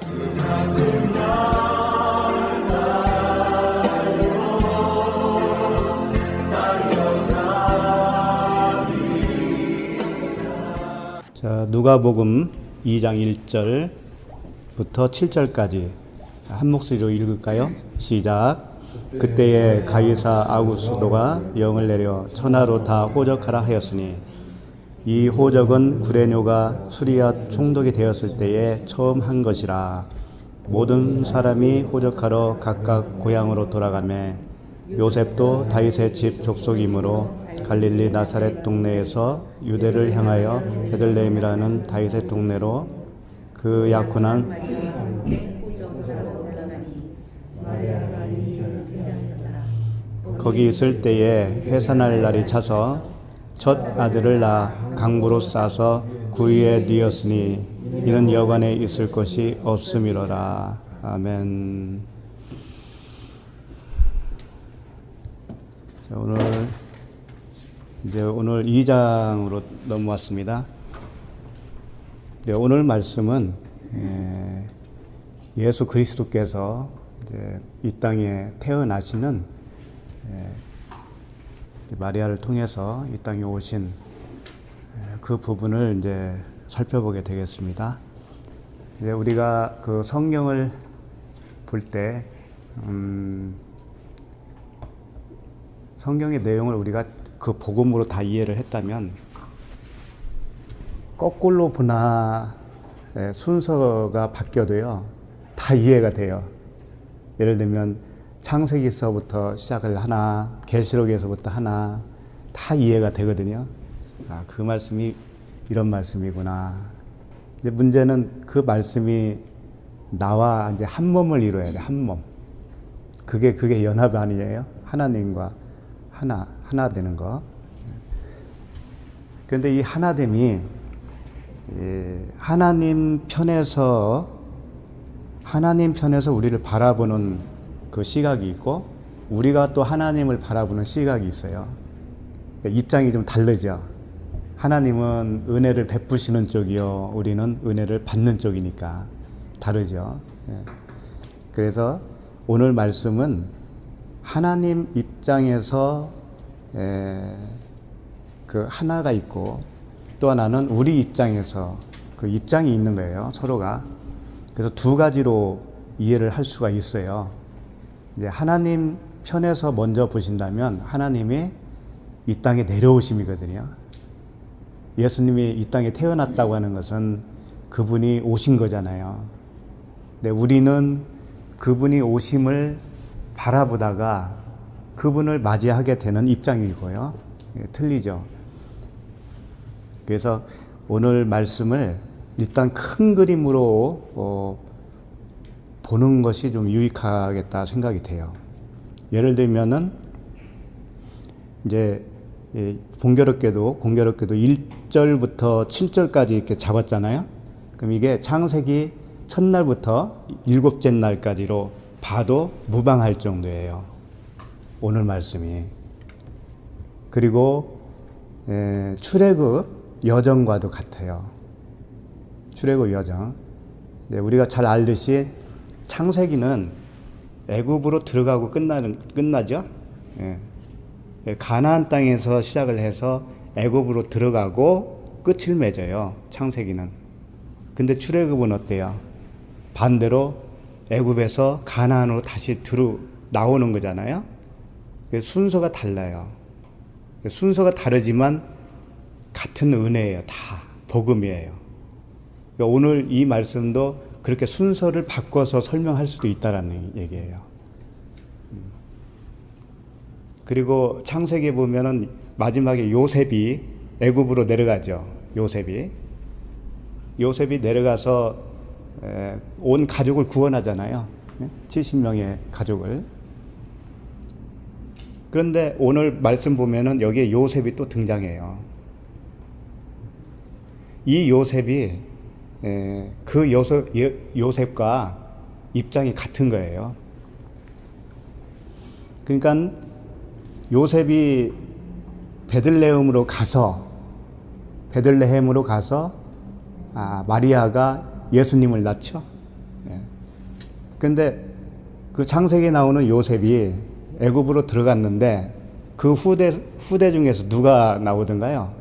자, 누가복음 2장 1절부터 7절까지 한 목소리로 읽을까요? 시작. 그때에 가이사 아구스도가 영을 내려 천하로 다 호적하라 하였으니 이 호적은 구레뇨가 수리아 총독이 되었을 때에 처음 한 것이라. 모든 사람이 호적하러 각각 고향으로 돌아가매 요셉도 다윗의 집 족속이므로 갈릴리 나사렛 동네에서 유대를 향하여 베들레헴이라는 다윗의 동네로 그 약혼한 거기 있을 때에 해산할 날이 차서 첫 아들을 낳아 강보로 싸서 구유에 뉘었으니 이는 여관에 있을 것이 없음이로라. 아멘. 자, 오늘 2장으로 넘어왔습니다. 네, 오늘 말씀은 예수 그리스도께서 이제 이 땅에 태어나시는 마리아를 통해서 이 땅에 오신 그 부분을 이제 살펴보게 되겠습니다. 이제 우리가 그 성경을 볼 때 성경의 내용을 우리가 그 복음으로 다 이해를 했다면 거꾸로 보나 순서가 바뀌어도요 다 이해가 돼요. 예를 들면 창세기서부터 시작을 하나, 계시록에서부터 하나 다 이해가 되거든요. 아, 그 말씀이 이런 말씀이구나. 이제 문제는 그 말씀이 나와 이제 한 몸을 이루어야 돼. 한 몸. 그게 연합 아니에요? 하나님과 하나 되는 거. 그런데 이 하나됨이 하나님 편에서 우리를 바라보는 그 시각이 있고 우리가 또 하나님을 바라보는 시각이 있어요. 입장이 좀 다르죠. 하나님은 은혜를 베푸시는 쪽이요, 우리는 은혜를 받는 쪽이니까 다르죠. 그래서 오늘 말씀은 하나님 입장에서 그 하나가 있고 또 하나는 우리 입장에서 그 입장이 있는 거예요, 서로가. 그래서 두 가지로 이해를 할 수가 있어요. 이제 하나님 편에서 먼저 보신다면 하나님이 이 땅에 내려오심이거든요. 예수님이 이 땅에 태어났다고 하는 것은 그분이 오신 거잖아요. 근데 우리는 그분이 오심을 바라보다가 그분을 맞이하게 되는 입장이고요. 틀리죠. 그래서 오늘 말씀을 일단 큰 그림으로 보는 것이 좀 유익하겠다 생각이 돼요. 예를 들면은 이제 공교롭게도 1절부터 7절까지 이렇게 잡았잖아요. 그럼 이게 창세기 첫날부터 7째 날까지로 봐도 무방할 정도예요, 오늘 말씀이. 그리고 출애굽 여정과도 같아요. 출애굽 여정. 우리가 잘 알듯이 창세기는 애굽으로 들어가고 끝나죠. 가나안 땅에서 시작을 해서 애굽으로 들어가고 끝을 맺어요, 창세기는. 근데 출애굽은 어때요? 반대로 애굽에서 가나안으로 다시 나오는 거잖아요. 순서가 달라요. 순서가 다르지만 같은 은혜예요. 다 복음이에요. 그러니까 오늘 이 말씀도 그렇게 순서를 바꿔서 설명할 수도 있다라는 얘기예요. 그리고 창세기에 보면은 마지막에 요셉이 애굽으로 내려가죠. 요셉이 내려가서 온 가족을 구원하잖아요. 70명의 가족을. 그런데 오늘 말씀 보면은 여기에 요셉이 또 등장해요. 이 요셉이 그 요셉과 입장이 같은 거예요. 그러니까 요셉이 베들레헴으로 가서 마리아가 예수님을 낳죠. 근데 그 창세기에 나오는 요셉이 애굽으로 들어갔는데 그 후대 중에서 누가 나오던가요?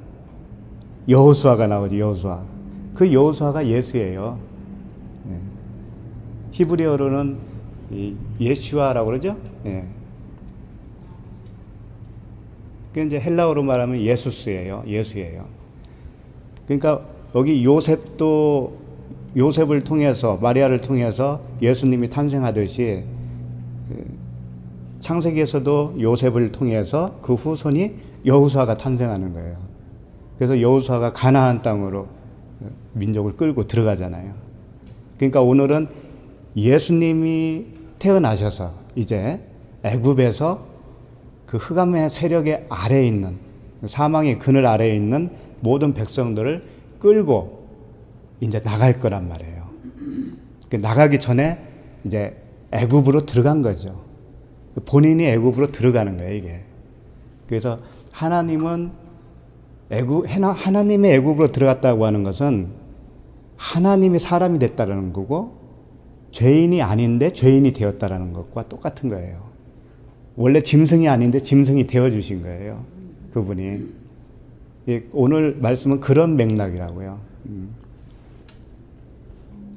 여호수아가 나오죠. 여호수아. 그 여호수아가 예수예요. 예. 히브리어로는 예슈아라고 그러죠. 예. 그 이제 헬라어로 말하면 예수스예요. 예수예요. 그러니까 여기 요셉도 요셉을 통해서 마리아를 통해서 예수님이 탄생하듯이 창세기에서도 요셉을 통해서 그 후손이 여호수아가 탄생하는 거예요. 그래서 여호수아가 가나안 땅으로 민족을 끌고 들어가잖아요. 그러니까 오늘은 예수님이 태어나셔서 이제 애굽에서 그 흑암의 세력의 아래에 있는 사망의 그늘 아래에 있는 모든 백성들을 끌고 이제 나갈 거란 말이에요. 나가기 전에 이제 애굽으로 들어간 거죠. 본인이 애굽으로 들어가는 거예요, 이게. 그래서 하나님은 하나님의 애굽으로 들어갔다고 하는 것은 하나님이 사람이 됐다는 거고 죄인이 아닌데 죄인이 되었다는 것과 똑같은 거예요. 원래 짐승이 아닌데 짐승이 되어주신 거예요, 그분이. 오늘 말씀은 그런 맥락이라고요.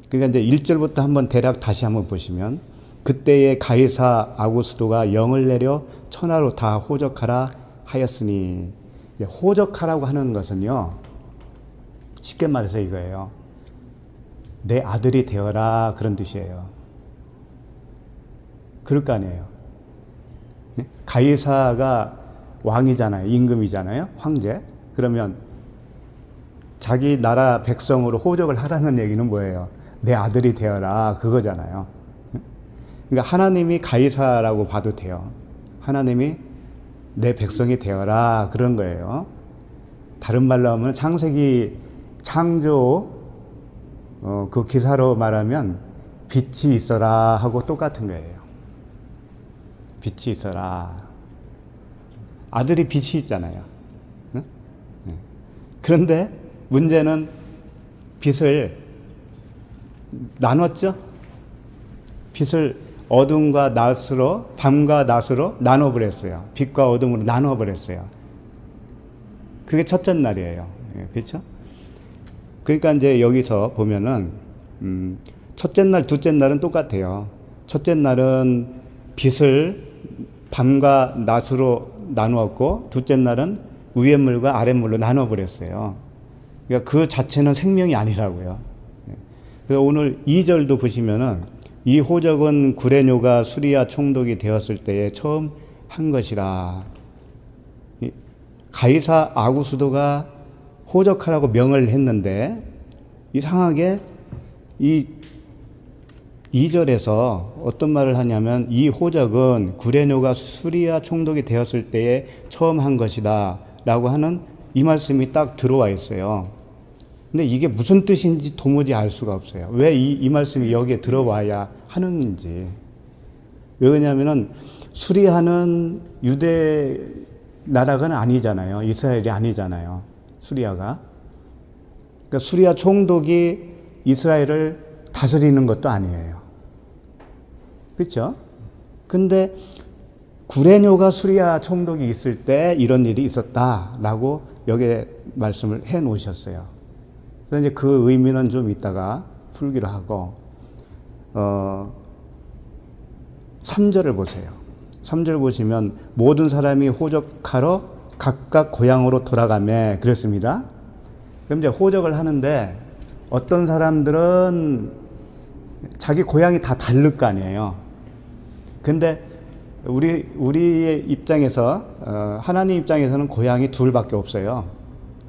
그러니까 이제 1절부터 한번 대략 다시 한번 보시면, 그때의 가이사 아구스도가 영을 내려 천하로 다 호적하라 하였으니, 호적하라고 하는 것은요, 쉽게 말해서 이거예요. 내 아들이 되어라, 그런 뜻이에요. 그럴 거 아니에요. 가이사가 왕이잖아요. 임금이잖아요. 황제. 그러면 자기 나라 백성으로 호적을 하라는 얘기는 뭐예요? 내 아들이 되어라, 그거잖아요. 그러니까 하나님이 가이사라고 봐도 돼요. 하나님이 내 백성이 되어라, 그런 거예요. 다른 말로 하면 창세기 창조 그 기사로 말하면 빛이 있어라 하고 똑같은 거예요. 빛이 있어라. 아들이 빛이 있잖아요. 응? 그런데 문제는 빛을 나눴죠? 빛을 어둠과 낮으로, 밤과 낮으로 나눠버렸어요. 빛과 어둠으로 나눠버렸어요. 그게 첫째 날이에요. 그렇죠? 그러니까 이제 여기서 보면은 첫째 날, 둘째 날은 똑같아요. 첫째 날은 빛을 밤과 낮으로 나누었고, 둘째 날은 위의 물과 아랫 물로 나눠버렸어요. 그러니까 그 자체는 생명이 아니라고요. 그래서 오늘 2절도 보시면은 이 호적은 구레뇨가 수리아 총독이 되었을 때에 처음 한 것이라. 가이사 아구스도가 호적하라고 명을 했는데 이상하게 이 2절에서 어떤 말을 하냐면, 이 호적은 구레뇨가 수리아 총독이 되었을 때에 처음 한 것이다 라고 하는 이 말씀이 딱 들어와 있어요. 근데 이게 무슨 뜻인지 도무지 알 수가 없어요. 왜 이 말씀이 여기에 들어와야 하는지. 왜냐하면 수리아는 유대 나라가 아니잖아요. 이스라엘이 아니잖아요. 수리아가. 그러니까 수리아 총독이 이스라엘을 다스리는 것도 아니에요. 그렇죠? 근데 구레뇨가 수리아 총독이 있을 때 이런 일이 있었다라고 여기에 말씀을 해 놓으셨어요. 그래서 이제 그 의미는 좀 이따가 풀기로 하고, 3절을 보세요. 3절 보시면 모든 사람이 호적하러 각각 고향으로 돌아가매 그랬습니다. 그럼 이제 호적을 하는데 어떤 사람들은 자기 고향이 다 다를 거 아니에요. 근데 우리의 입장에서, 하나님 입장에서는 고향이 둘밖에 없어요.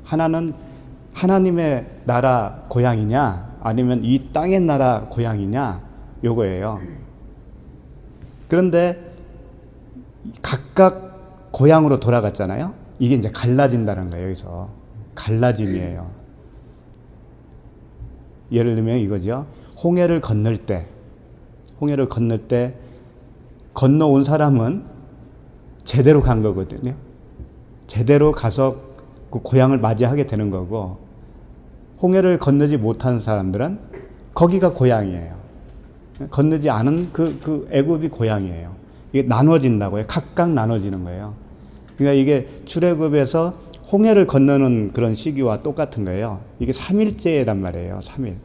하나는 하나님의 나라 고향이냐, 아니면 이 땅의 나라 고향이냐, 요거예요. 그런데 각각 고향으로 돌아갔잖아요. 이게 이제 갈라진다는 거예요. 여기서 갈라짐이에요. 예를 들면 이거죠. 홍해를 건널 때 건너온 사람은 제대로 간 거거든요. 제대로 가서 그 고향을 맞이하게 되는 거고, 홍해를 건너지 못한 사람들은 거기가 고향이에요. 건너지 않은 그 애굽이 고향이에요. 이게 나눠진다고요. 각각 나눠지는 거예요. 그러니까 이게 출애굽에서 홍해를 건너는 그런 시기와 똑같은 거예요. 이게 3일째란 말이에요. 3일.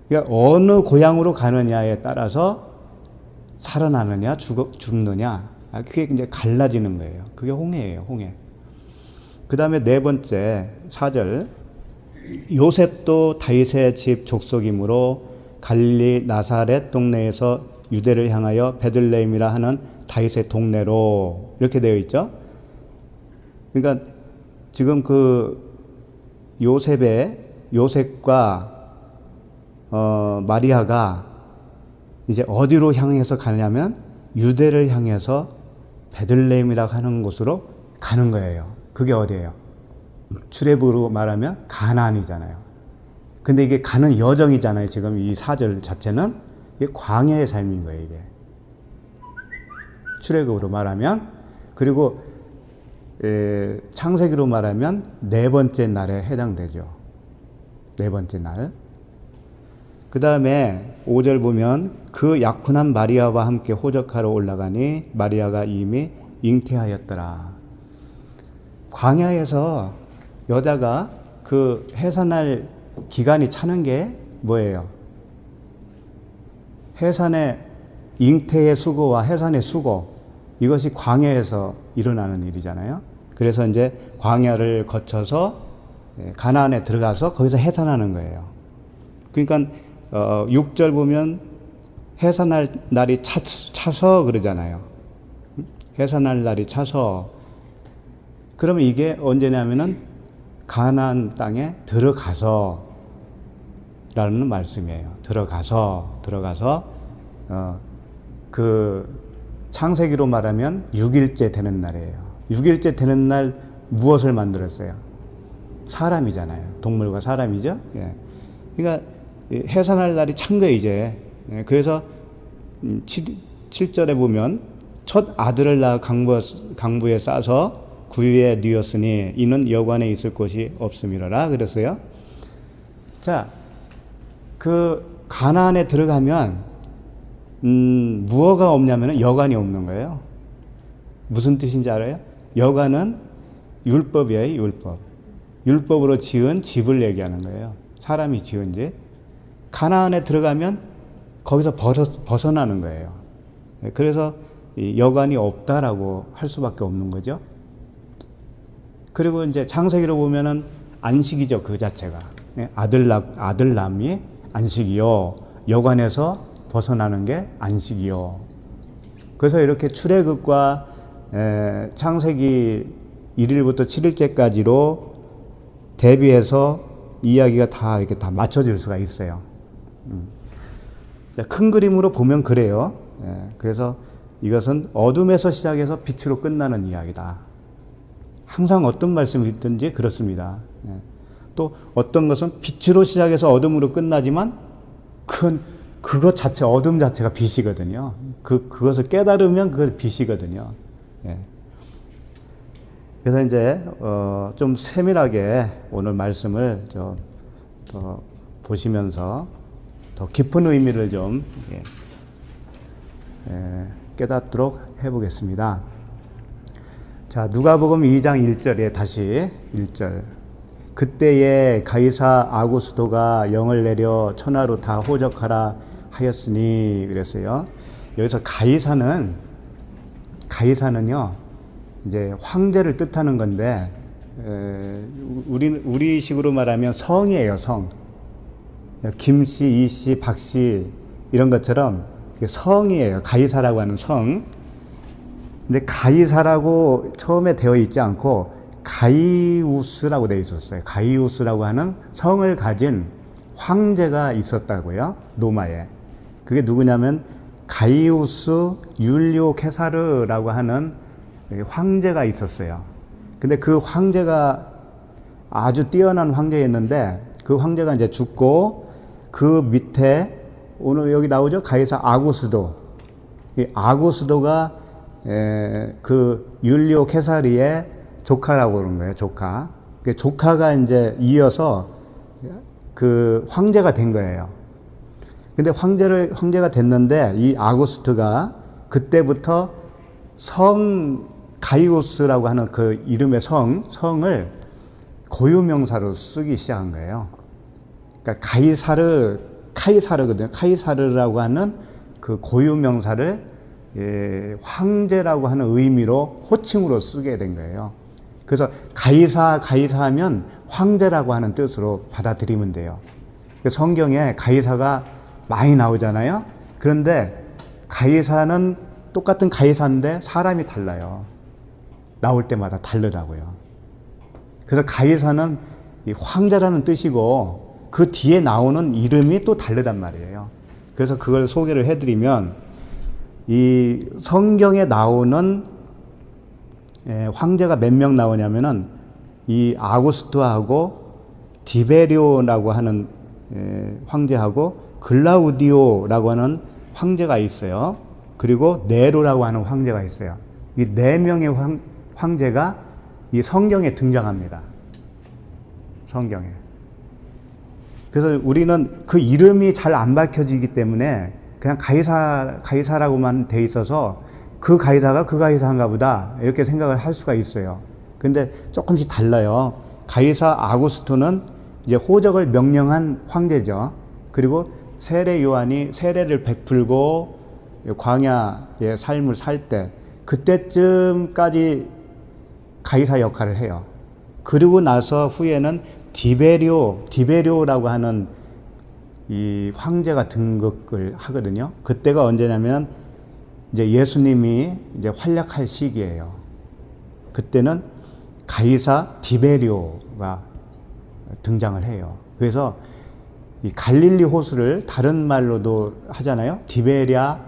그러니까 어느 고향으로 가느냐에 따라서 살아나느냐 죽느냐 그게 이제 갈라지는 거예요. 그게 홍해예요. 홍해. 그 다음에 네 번째 4절 요셉도 다윗의 집 족속이므로 갈릴리 나사렛 동네에서 유대를 향하여 베들레헴이라 하는 다윗의 동네로 이렇게 되어 있죠. 그러니까 지금 그 요셉과 마리아가 이제 어디로 향해서 가냐면 유대를 향해서 베들레헴이라고 하는 곳으로 가는 거예요. 그게 어디예요? 출애굽으로 말하면 가나안이잖아요. 근데 이게 가는 여정이잖아요. 지금 이 4절 자체는 이게 광야의 삶인 거예요. 이게 출애굽으로 말하면. 그리고 창세기로 말하면 네 번째 날에 해당되죠. 네 번째 날. 그 다음에 5절 보면 그 약혼한 마리아와 함께 호적하러 올라가니 마리아가 이미 잉태하였더라. 광야에서 여자가 그 해산할 기간이 차는 게 뭐예요? 해산의 잉태의 수고와 해산의 수고, 이것이 광야에서 일어나는 일이잖아요. 그래서 이제 광야를 거쳐서 가나안에 들어가서 거기서 해산하는 거예요. 그러니까 6절 보면 해산할 날이 차서 그러잖아요. 해산할 날이 차서. 그러면 이게 언제냐면은 가나안 땅에 들어가서 라는 말씀이에요. 들어가서 그 창세기로 말하면 6일째 되는 날이에요. 6일째 되는 날 무엇을 만들었어요? 사람이잖아요. 동물과 사람이죠. 예. 그러니까 해산할 날이 찬 거예요, 이제. 예. 그래서 7절에 보면 첫 아들을 낳아 강부에 싸서 구유에 뉘었으니 이는 여관에 있을 곳이 없음이로라 그랬어요. 자, 그 가나안에 들어가면 무엇가 없냐면 여관이 없는 거예요. 무슨 뜻인지 알아요? 여관은 율법이에요, 율법. 율법으로 지은 집을 얘기하는 거예요. 사람이 지은 집. 가나안에 들어가면 거기서 벗어나는 거예요. 그래서 여관이 없다라고 할 수밖에 없는 거죠. 그리고 이제 창세기로 보면은 안식이죠, 그 자체가. 아들 남이 안식이요. 여관에서 벗어나는 게 안식이요. 그래서 이렇게 출애굽과 창세기 1일부터 7일째까지로 대비해서 이야기가 다 이렇게 다 맞춰질 수가 있어요. 큰 그림으로 보면 그래요. 그래서 이것은 어둠에서 시작해서 빛으로 끝나는 이야기다. 항상 어떤 말씀이 있든지 그렇습니다. 또 어떤 것은 빛으로 시작해서 어둠으로 끝나지만 그것 자체, 어둠 자체가 빛이거든요. 그것을 깨달으면 그것 빛이거든요. 그래서 이제 좀 세밀하게 오늘 말씀을 더 보시면서 더 깊은 의미를 좀 깨닫도록 해보겠습니다. 자, 누가복음 2장 1절에 다시 1절. 그때에 가이사 아구스도가 영을 내려 천하로 다 호적하라 하였으니 그랬어요. 여기서 가이사는요 이제 황제를 뜻하는 건데 우리식으로 말하면 성이에요. 성. 김씨, 이씨, 박씨 이런 것처럼 성이에요. 가이사라고 하는 성. 근데 가이사라고 처음에 되어 있지 않고 가이우스라고 되어 있었어요. 가이우스라고 하는 성을 가진 황제가 있었다고요. 로마에. 그게 누구냐면 가이우스 율리오 케사르라고 하는 황제가 있었어요. 근데 그 황제가 아주 뛰어난 황제였는데 그 황제가 이제 죽고 그 밑에 오늘 여기 나오죠. 가이사 아구스도. 이 아구스도가 그 율리오 케사리의 조카라고 그러는 거예요. 조카. 그 조카가 이제 이어서 그 황제가 된 거예요. 근데 황제가 됐는데 이 아구스트가 그때부터 가이우스라고 하는 그 이름의 성을 고유명사로 쓰기 시작한 거예요. 그러니까 카이사르거든요. 카이사르라고 하는 그 고유명사를 황제라고 하는 의미로 호칭으로 쓰게 된 거예요. 그래서 가이사 하면 황제라고 하는 뜻으로 받아들이면 돼요. 성경에 가이사가 많이 나오잖아요. 그런데 가이사는 똑같은 가이사인데 사람이 달라요. 나올 때마다 다르다고요. 그래서 가이사는 이 황제라는 뜻이고 그 뒤에 나오는 이름이 또 다르단 말이에요. 그래서 그걸 소개를 해드리면 이 성경에 나오는 황제가 몇 명 나오냐면은 이 아구스트하고 디베리오라고 하는 황제하고 글라우디오라고 하는 황제가 있어요. 그리고 네로라고 하는 황제가 있어요. 이 네 명의 황제가 이 성경에 등장합니다. 성경에. 그래서 우리는 그 이름이 잘 안 밝혀지기 때문에 그냥 가이사라고만 돼 있어서 그 가이사가 그 가이사인가 보다 이렇게 생각을 할 수가 있어요. 근데 조금씩 달라요. 가이사 아구스토는 이제 호적을 명령한 황제죠. 그리고 세례 요한이 세례를 베풀고 광야의 삶을 살 때 그때쯤까지 가이사 역할을 해요. 그리고 나서 후에는 디베리오라고 하는 이 황제가 등극을 하거든요. 그때가 언제냐면 이제 예수님이 이제 활약할 시기예요. 그때는 가이사 디베리오가 등장을 해요. 그래서 이 갈릴리 호수를 다른 말로도 하잖아요. 디베랴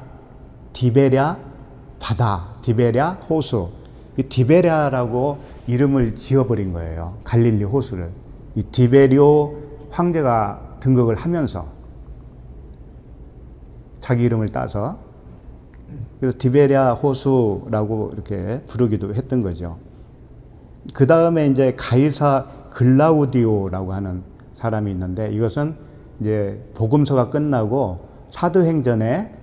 바다, 디베랴 호수. 이 디베랴라고 이름을 지어버린 거예요. 갈릴리 호수를. 이 디베리오 황제가 등극을 하면서 자기 이름을 따서 그래서 디베랴 호수라고 이렇게 부르기도 했던 거죠. 그 다음에 이제 가이사 글라우디오라고 하는 사람이 있는데 이것은 이제 복음서가 끝나고 사도행전에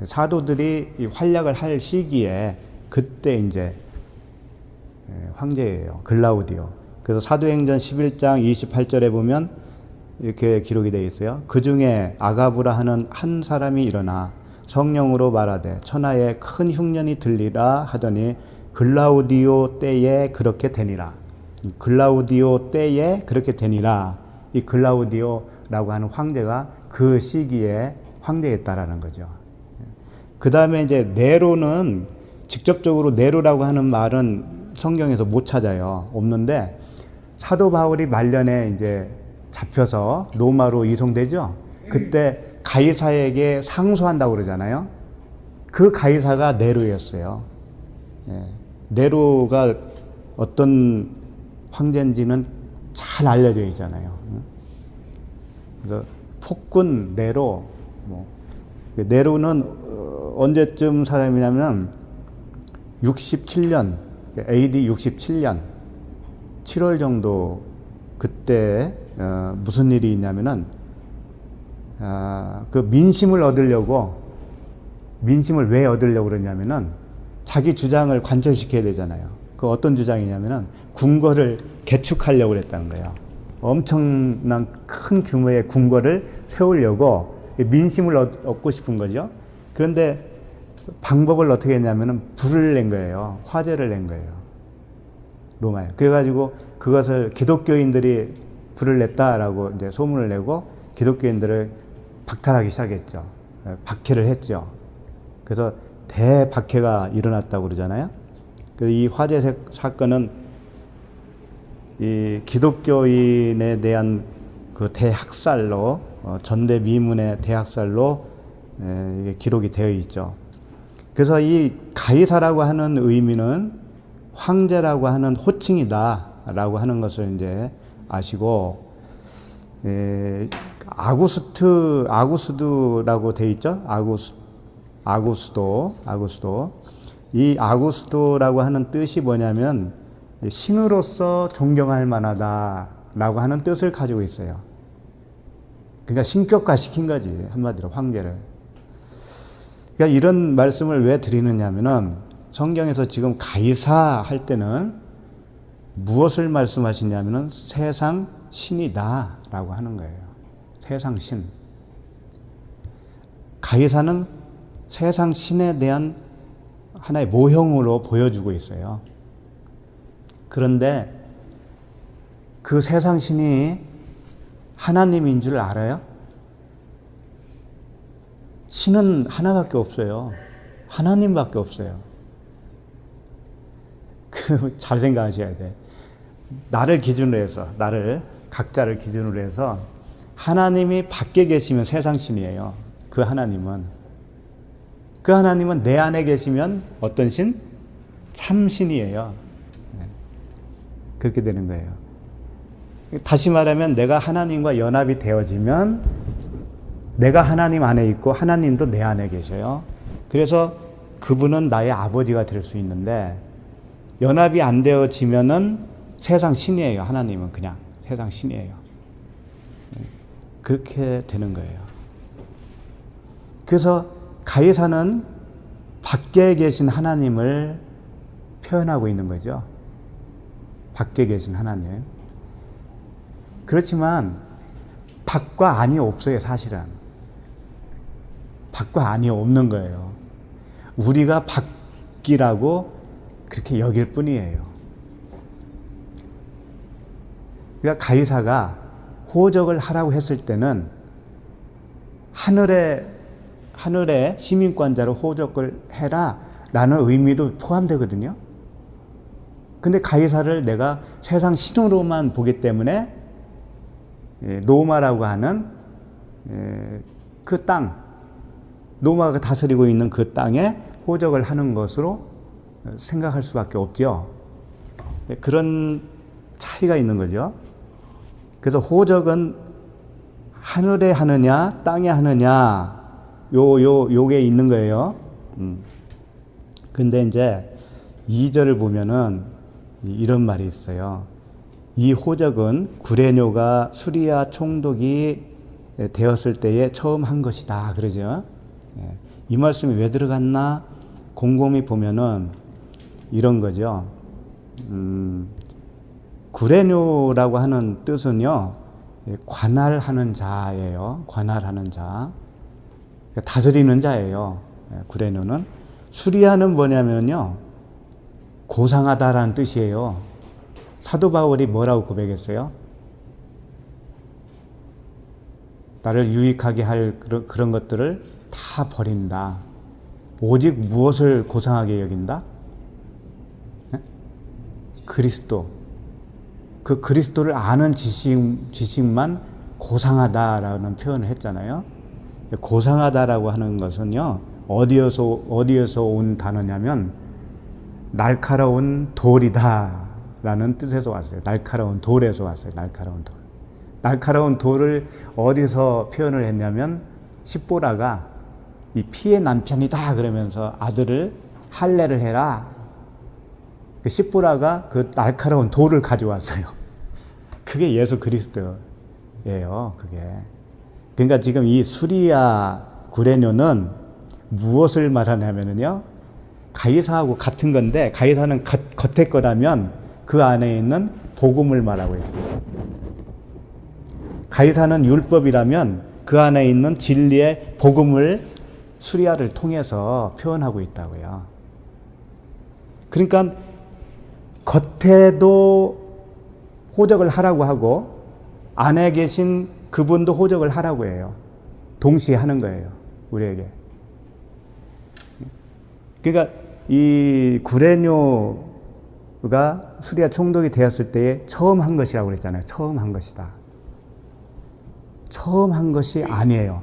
사도들이 활약을 할 시기에 그때 이제 황제예요. 글라우디오. 그래서 사도행전 11장 28절에 보면 이렇게 기록이 되어 있어요. 그 중에 아가부라 하는 한 사람이 일어나 성령으로 말하되 천하에 큰 흉년이 들리라 하더니 글라우디오 때에 그렇게 되니라. 글라우디오 때에 그렇게 되니라. 이 글라우디오라고 하는 황제가 그 시기에 황제였다라는 거죠. 그 다음에 이제 네로는 직접적으로 네로라고 하는 말은 성경에서 못 찾아요. 없는데 사도 바울이 말년에 이제 잡혀서 로마로 이송되죠. 그때 가이사에게 상소한다고 그러잖아요. 그 가이사가 네로였어요. 네로가 어떤 황제인지는 잘 알려져 있잖아요. 그래서 폭군 네로, 네로는 언제쯤 사람이냐면 67년, AD 67년 7월 정도 그때 무슨 일이 있냐면은 그 민심을 왜 얻으려고 그러냐면은 자기 주장을 관철시켜야 되잖아요. 그 어떤 주장이냐면은 궁궐을 개축하려고 그랬다는 거예요. 엄청난 큰 규모의 궁궐을 세우려고 민심을 얻고 싶은 거죠. 그런데 방법을 어떻게 했냐면은 불을 낸 거예요. 화재를 낸 거예요. 로마에. 그래가지고 그것을 기독교인들이 불을 냈다라고 이제 소문을 내고 기독교인들을 박탈하기 시작했죠. 박해를 했죠. 그래서 대박해가 일어났다고 그러잖아요. 그래서 이 화재 사건은 이 기독교인에 대한 그 대학살로 전대미문의 대학살로 이게 기록이 되어 있죠. 그래서 이 가이사라고 하는 의미는 황제라고 하는 호칭이다라고 하는 것을 이제 아시고, 아구스트라고 돼 있죠. 아구스도. 이 아구스도라고 하는 뜻이 뭐냐면 신으로서 존경할 만하다라고 하는 뜻을 가지고 있어요. 그러니까 신격화 시킨 거지, 한마디로 황제를. 그러니까 이런 말씀을 왜 드리느냐면은 성경에서 지금 가이사 할 때는 무엇을 말씀하시냐면은 세상 신이다라고 하는 거예요. 세상 신. 가이사는 세상 신에 대한 하나의 모형으로 보여주고 있어요. 그런데 그 세상 신이 하나님인 줄 알아요? 신은 하나밖에 없어요. 하나님밖에 없어요. 잘 생각하셔야 돼. 나를 기준으로 해서, 각자를 기준으로 해서 하나님이 밖에 계시면 세상 신이에요. 그 하나님은 내 안에 계시면 어떤 신? 참신이에요. 그렇게 되는 거예요. 다시 말하면 내가 하나님과 연합이 되어지면 내가 하나님 안에 있고 하나님도 내 안에 계셔요. 그래서 그분은 나의 아버지가 될 수 있는데 연합이 안 되어지면은 세상 신이에요. 하나님은 그냥 세상 신이에요. 그렇게 되는 거예요. 그래서 가이사는 밖에 계신 하나님을 표현하고 있는 거죠. 밖에 계신 하나님. 그렇지만 밖과 안이 없어요, 사실은. 밖과 안이 없는 거예요. 우리가 밖이라고 그렇게 여길 뿐이에요. 그러니까 가이사가 호적을 하라고 했을 때는 하늘의 시민권자로 호적을 해라 라는 의미도 포함되거든요. 근데 가이사를 내가 세상 신으로만 보기 때문에 로마라고 하는 그 땅, 로마가 다스리고 있는 그 땅에 호적을 하는 것으로 생각할 수밖에 없죠. 그런 차이가 있는 거죠. 그래서 호적은 하늘에 하느냐 땅에 하느냐 요게 있는 거예요. 근데 이제 2절을 보면은 이런 말이 있어요. 이 호적은 구레뇨가 수리아 총독이 되었을 때에 처음 한 것이다. 그러죠. 이 말씀이 왜 들어갔나? 곰곰이 보면은 이런 거죠. 구레뇨라고 하는 뜻은요, 관할하는 자예요. 관할하는 자. 다스리는 자예요. 구레뇨는. 수리아는 뭐냐면요, 고상하다라는 뜻이에요. 사도 바울이 뭐라고 고백했어요? 나를 유익하게 할 그런 것들을 다 버린다. 오직 무엇을 고상하게 여긴다? 그리스도. 그 그리스도를 아는 지식만 고상하다라는 표현을 했잖아요. 고상하다라고 하는 것은요, 어디에서 온 단어냐면 날카로운 돌이다 라는 뜻에서 왔어요. 날카로운 돌에서 왔어요. 날카로운 돌. 날카로운 돌을 어디서 표현을 했냐면 십보라가 이 피의 남편이다 그러면서 아들을 할례를 해라. 그 십보라가 그 날카로운 돌을 가져왔어요. 그게 예수 그리스도예요. 그게. 그러니까 지금 이 수리아 구레뇨는 무엇을 말하냐면요, 가이사하고 같은 건데, 가이사는 겉에 거라면 그 안에 있는 복음을 말하고 있어요. 가이사는 율법이라면 그 안에 있는 진리의 복음을 수리아를 통해서 표현하고 있다고요. 그러니까 겉에도 호적을 하라고 하고 안에 계신 그분도 호적을 하라고 해요. 동시에 하는 거예요. 우리에게. 그러니까 이 구레뇨가 수리아 총독이 되었을 때에 처음 한 것이라고 그랬잖아요. 처음 한 것이다. 처음 한 것이 아니에요.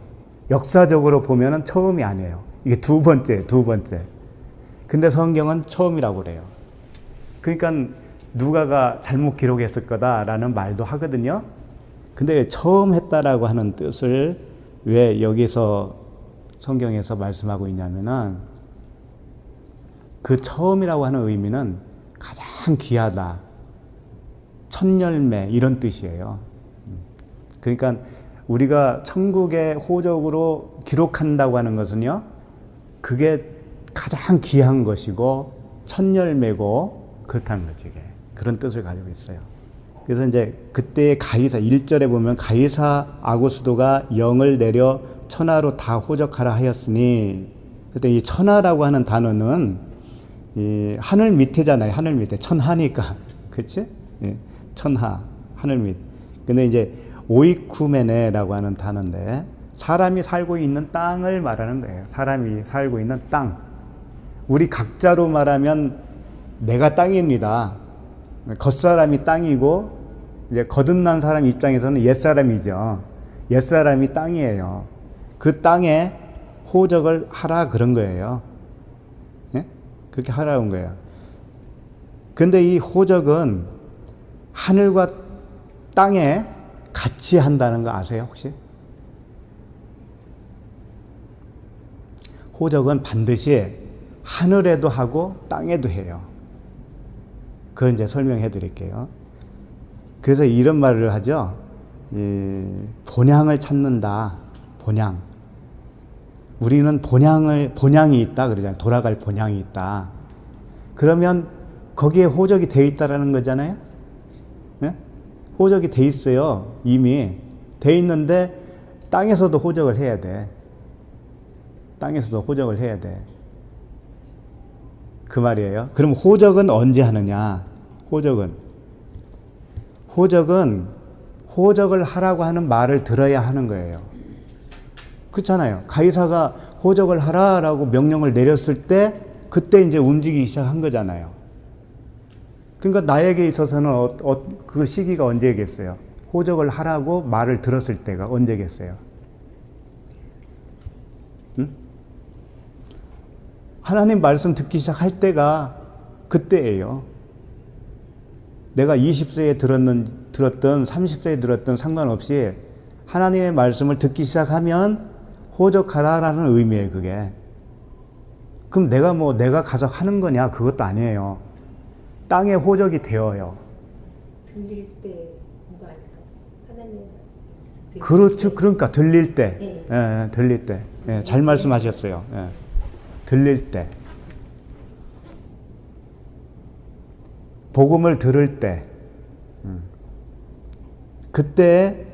역사적으로 보면은 처음이 아니에요. 이게 두 번째. 근데 성경은 처음이라고 그래요. 그러니까 누가가 잘못 기록했을 거다라는 말도 하거든요. 근데 처음 했다라고 하는 뜻을 왜 여기서 성경에서 말씀하고 있냐면은 그 처음이라고 하는 의미는 가장 귀하다, 첫 열매 이런 뜻이에요. 그러니까 우리가 천국의 호적으로 기록한다고 하는 것은요, 그게 가장 귀한 것이고 천열매고 그렇다는 거지. 이게. 그런 뜻을 가지고 있어요. 그래서 이제 그때의 가이사 1절에 보면 가이사 아고스도가 영을 내려 천하로 다 호적하라 하였으니, 그때 이 천하라고 하는 단어는 이 하늘 밑에잖아요. 하늘 밑에 천하니까, 그렇지? 예, 천하, 하늘 밑. 근데 이제 오이쿠메네라고 하는 단어인데 사람이 살고 있는 땅을 말하는 거예요. 사람이 살고 있는 땅. 우리 각자로 말하면 내가 땅입니다. 겉사람이 땅이고 이제 거듭난 사람 입장에서는 옛사람이죠. 옛사람이 땅이에요. 그 땅에 호적을 하라 그런 거예요. 예? 그렇게 하라는 거예요. 근데 이 호적은 하늘과 땅에 같이 한다는 거 아세요, 혹시? 호적은 반드시 하늘에도 하고 땅에도 해요. 그걸 이제 설명해 드릴게요. 그래서 이런 말을 하죠. 본향을 찾는다. 본향. 우리는 본향이 있다 그러잖아요. 돌아갈 본향이 있다. 그러면 거기에 호적이 되어 있다라는 거잖아요. 네? 호적이 돼 있어요. 이미 돼 있는데 땅에서도 호적을 해야 돼. 땅에서도 호적을 해야 돼. 그 말이에요. 그럼 호적은 언제 하느냐? 호적을 하라고 하는 말을 들어야 하는 거예요. 그렇잖아요. 가이사가 호적을 하라라고 명령을 내렸을 때 그때 이제 움직이기 시작한 거잖아요. 그러니까 나에게 있어서는 그 시기가 언제겠어요? 호적을 하라고 말을 들었을 때가 언제겠어요? 응? 하나님 말씀 듣기 시작할 때가 그때예요. 내가 20세에 들었던 30세에 들었던 상관없이 하나님의 말씀을 듣기 시작하면 호적하라라는 의미예요, 그게. 그럼 내가 가서 하는 거냐? 그것도 아니에요. 땅에 호적이 되어요. 들릴 때 그거 아닐까? 하나님 말씀. 그렇죠. 그러니까 들릴 때. 네. 예, 들릴 때. 예, 잘 말씀하셨어요. 예. 들릴 때. 복음을 들을 때. 그때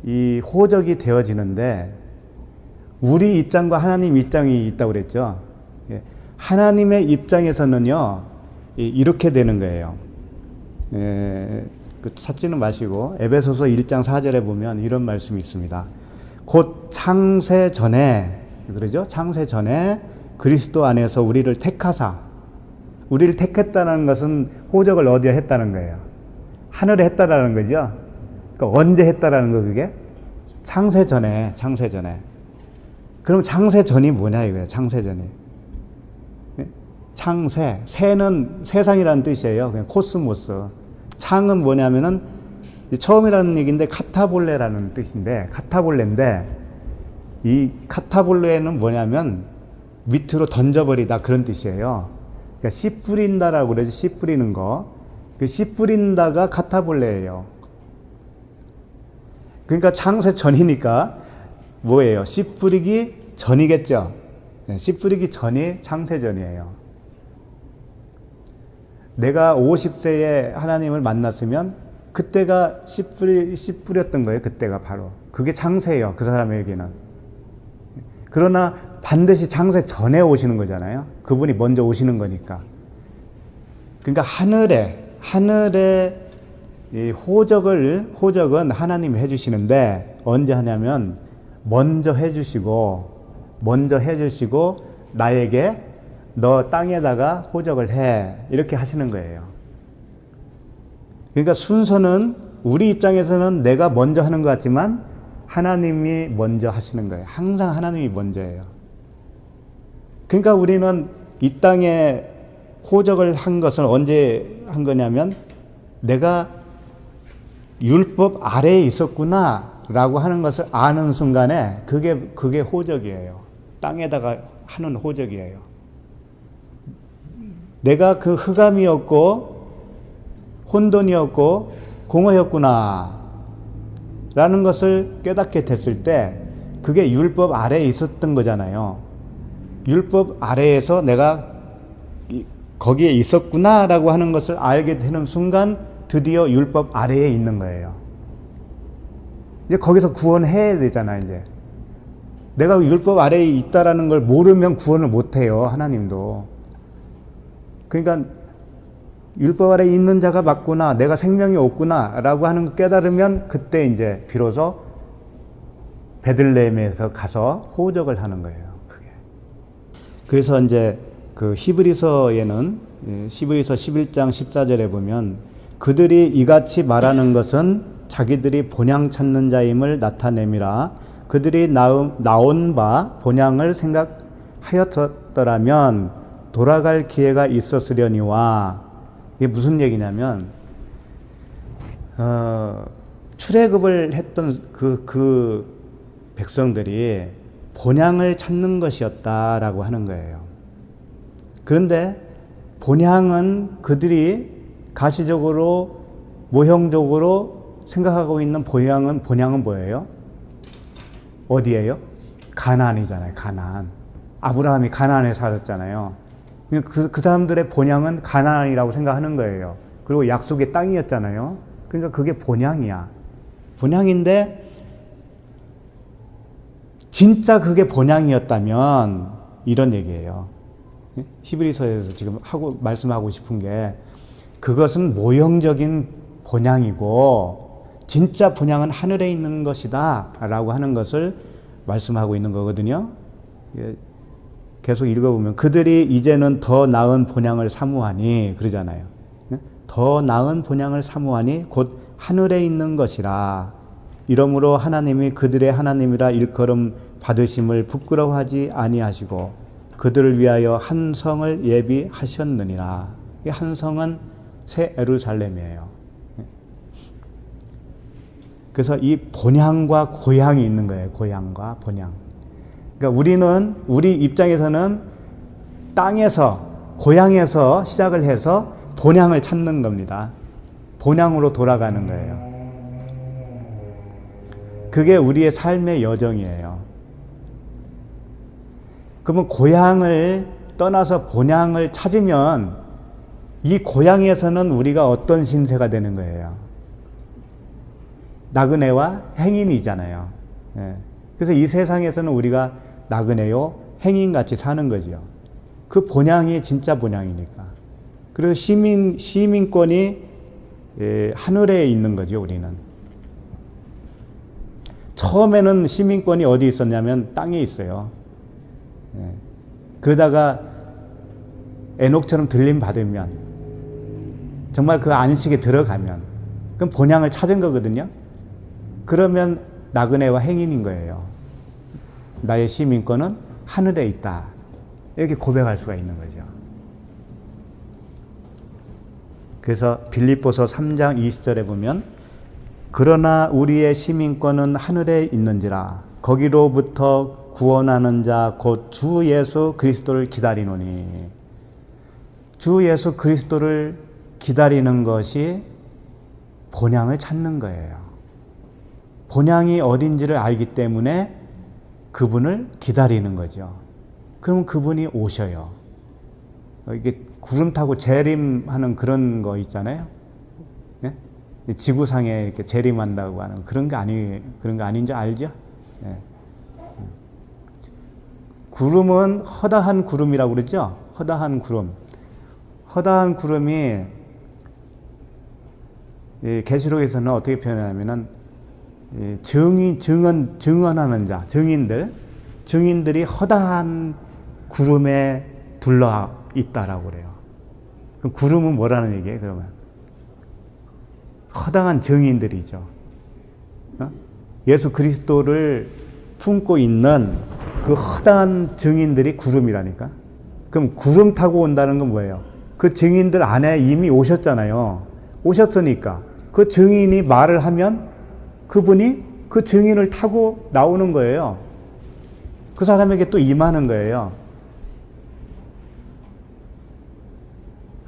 이 호적이 되어지는데 우리 입장과 하나님 입장이 있다고 그랬죠. 예. 하나님의 입장에서는요, 이렇게 되는 거예요. 찾지는 마시고 에베소서 1장 4절에 보면 이런 말씀이 있습니다. 곧 창세 전에, 그러죠? 창세 전에 그리스도 안에서 우리를 택하사, 우리를 택했다는 것은 호적을 어디에 했다는 거예요? 하늘에 했다라는 거죠. 그러니까 언제 했다라는 거 그게? 창세 전에. 그럼 창세 전이 뭐냐 이거예요. 창세 전이. 창세, 세는 세상이라는 뜻이에요. 그냥 코스모스. 창은 뭐냐면은 처음이라는 얘기인데 카타볼레라는 뜻인데, 카타볼레인데 이 카타볼레는 뭐냐면 밑으로 던져버리다 그런 뜻이에요. 그러니까 씨 뿌린다라고 그러죠. 씨 뿌리는 거. 그 씨 뿌린다가 카타볼레예요. 그러니까 창세 전이니까 뭐예요? 씨 뿌리기 전이겠죠. 씨 뿌리기 전이 창세 전이에요. 내가 50세에 하나님을 만났으면 그때가 씨 뿌렸던 거예요. 그때가 바로. 그게 창세예요. 그 사람에게는. 그러나 반드시 창세 전에 오시는 거잖아요. 그분이 먼저 오시는 거니까. 그러니까 하늘에 이 호적은 하나님이 해주시는데 언제 하냐면 먼저 해주시고 나에게 너 땅에다가 호적을 해 이렇게 하시는 거예요. 그러니까 순서는 우리 입장에서는 내가 먼저 하는 것 같지만 하나님이 먼저 하시는 거예요. 항상 하나님이 먼저예요. 그러니까 우리는 이 땅에 호적을 한 것은 언제 한 거냐면 내가 율법 아래에 있었구나 라고 하는 것을 아는 순간에 그게 호적이에요. 땅에다가 하는 호적이에요. 내가 그 흑암이었고 혼돈이었고 공허였구나. 라는 것을 깨닫게 됐을 때 그게 율법 아래에 있었던 거잖아요. 율법 아래에서 내가 거기에 있었구나라고 하는 것을 알게 되는 순간 드디어 율법 아래에 있는 거예요. 이제 거기서 구원해야 되잖아요. 이제 내가 율법 아래에 있다라는 걸 모르면 구원을 못해요. 하나님도. 그러니까 율법 아래에 있는 자가 맞구나, 내가 생명이 없구나 라고 하는 걸 깨달으면 그때 이제 비로소 베들레헴에서 가서 호적을 하는 거예요. 그게. 그래서 이제 그 히브리서에는 히브리서 11장 14절에 보면 그들이 이같이 말하는 것은 자기들이 본향 찾는 자임을 나타냄이라. 그들이 나온 바 본향을 생각하였더라면 돌아갈 기회가 있었으려니와. 이게 무슨 얘기냐면 출애굽을 했던 그 백성들이 본향을 찾는 것이었다라고 하는 거예요. 그런데 본향은 그들이 가시적으로 모형적으로 생각하고 있는 본향은 뭐예요? 어디예요? 가나안이잖아요. 가나안. 아브라함이 가나안에 살았잖아요. 그 사람들의 본향은 가나안이라고 생각하는 거예요. 그리고 약속의 땅이었잖아요. 그러니까 그게 본향이야. 본향인데 진짜 그게 본향이었다면 이런 얘기예요. 히브리서에서 지금 말씀하고 싶은 게 그것은 모형적인 본향이고 진짜 본향은 하늘에 있는 것이다 라고 하는 것을 말씀하고 있는 거거든요. 계속 읽어보면 그들이 이제는 더 나은 본향을 사모하니 그러잖아요. 더 나은 본향을 사모하니 곧 하늘에 있는 것이라. 이러므로 하나님이 그들의 하나님이라 일컬음 받으심을 부끄러워하지 아니하시고 그들을 위하여 한 성을 예비하셨느니라. 이 한 성은 새 예루살렘이에요. 그래서 이 본향과 고향이 있는 거예요. 고향과 본향. 그러니까 우리 입장에서는 땅에서, 고향에서 시작을 해서 본향을 찾는 겁니다. 본향으로 돌아가는 거예요. 그게 우리의 삶의 여정이에요. 그러면 고향을 떠나서 본향을 찾으면 이 고향에서는 우리가 어떤 신세가 되는 거예요? 나그네와 행인이잖아요. 그래서 이 세상에서는 우리가 나그네요, 행인같이 사는 거죠. 그 본향이 진짜 본향이니까. 그리고 시민권이 하늘에 있는 거죠, 우리는. 처음에는 시민권이 어디 있었냐면 땅에 있어요. 그러다가 에녹처럼 들림 받으면, 정말 그 안식에 들어가면, 그럼 본향을 찾은 거거든요. 그러면 나그네와 행인인 거예요. 나의 시민권은 하늘에 있다. 이렇게 고백할 수가 있는 거죠. 그래서 빌립보서 3장 20절에 보면 그러나 우리의 시민권은 하늘에 있는지라 거기로부터 구원하는 자 곧 주 예수 그리스도를 기다리노니. 주 예수 그리스도를 기다리는 것이 본향을 찾는 거예요. 본향이 어딘지를 알기 때문에 그분을 기다리는 거죠. 그러면 그분이 오셔요. 이게 구름 타고 재림하는 그런 거 있잖아요. 예? 지구상에 이렇게 재림한다고 하는 그런 거 아닌지 알죠? 예. 구름은 허다한 구름이라고 그러죠? 허다한 구름. 허다한 구름이 계시록에서는 어떻게 표현하냐면은 증언하는 자, 증인들이 허다한 구름에 둘러 있다라고 그래요. 그럼 구름은 뭐라는 얘기예요, 그러면? 허다한 증인들이죠. 예수 그리스도를 품고 있는 그 허다한 증인들이 구름이라니까. 그럼 구름 타고 온다는 건 뭐예요? 그 증인들 안에 이미 오셨잖아요. 오셨으니까 그 증인이 말을 하면 그분이 그 증인을 타고 나오는 거예요. 그 사람에게 또 임하는 거예요.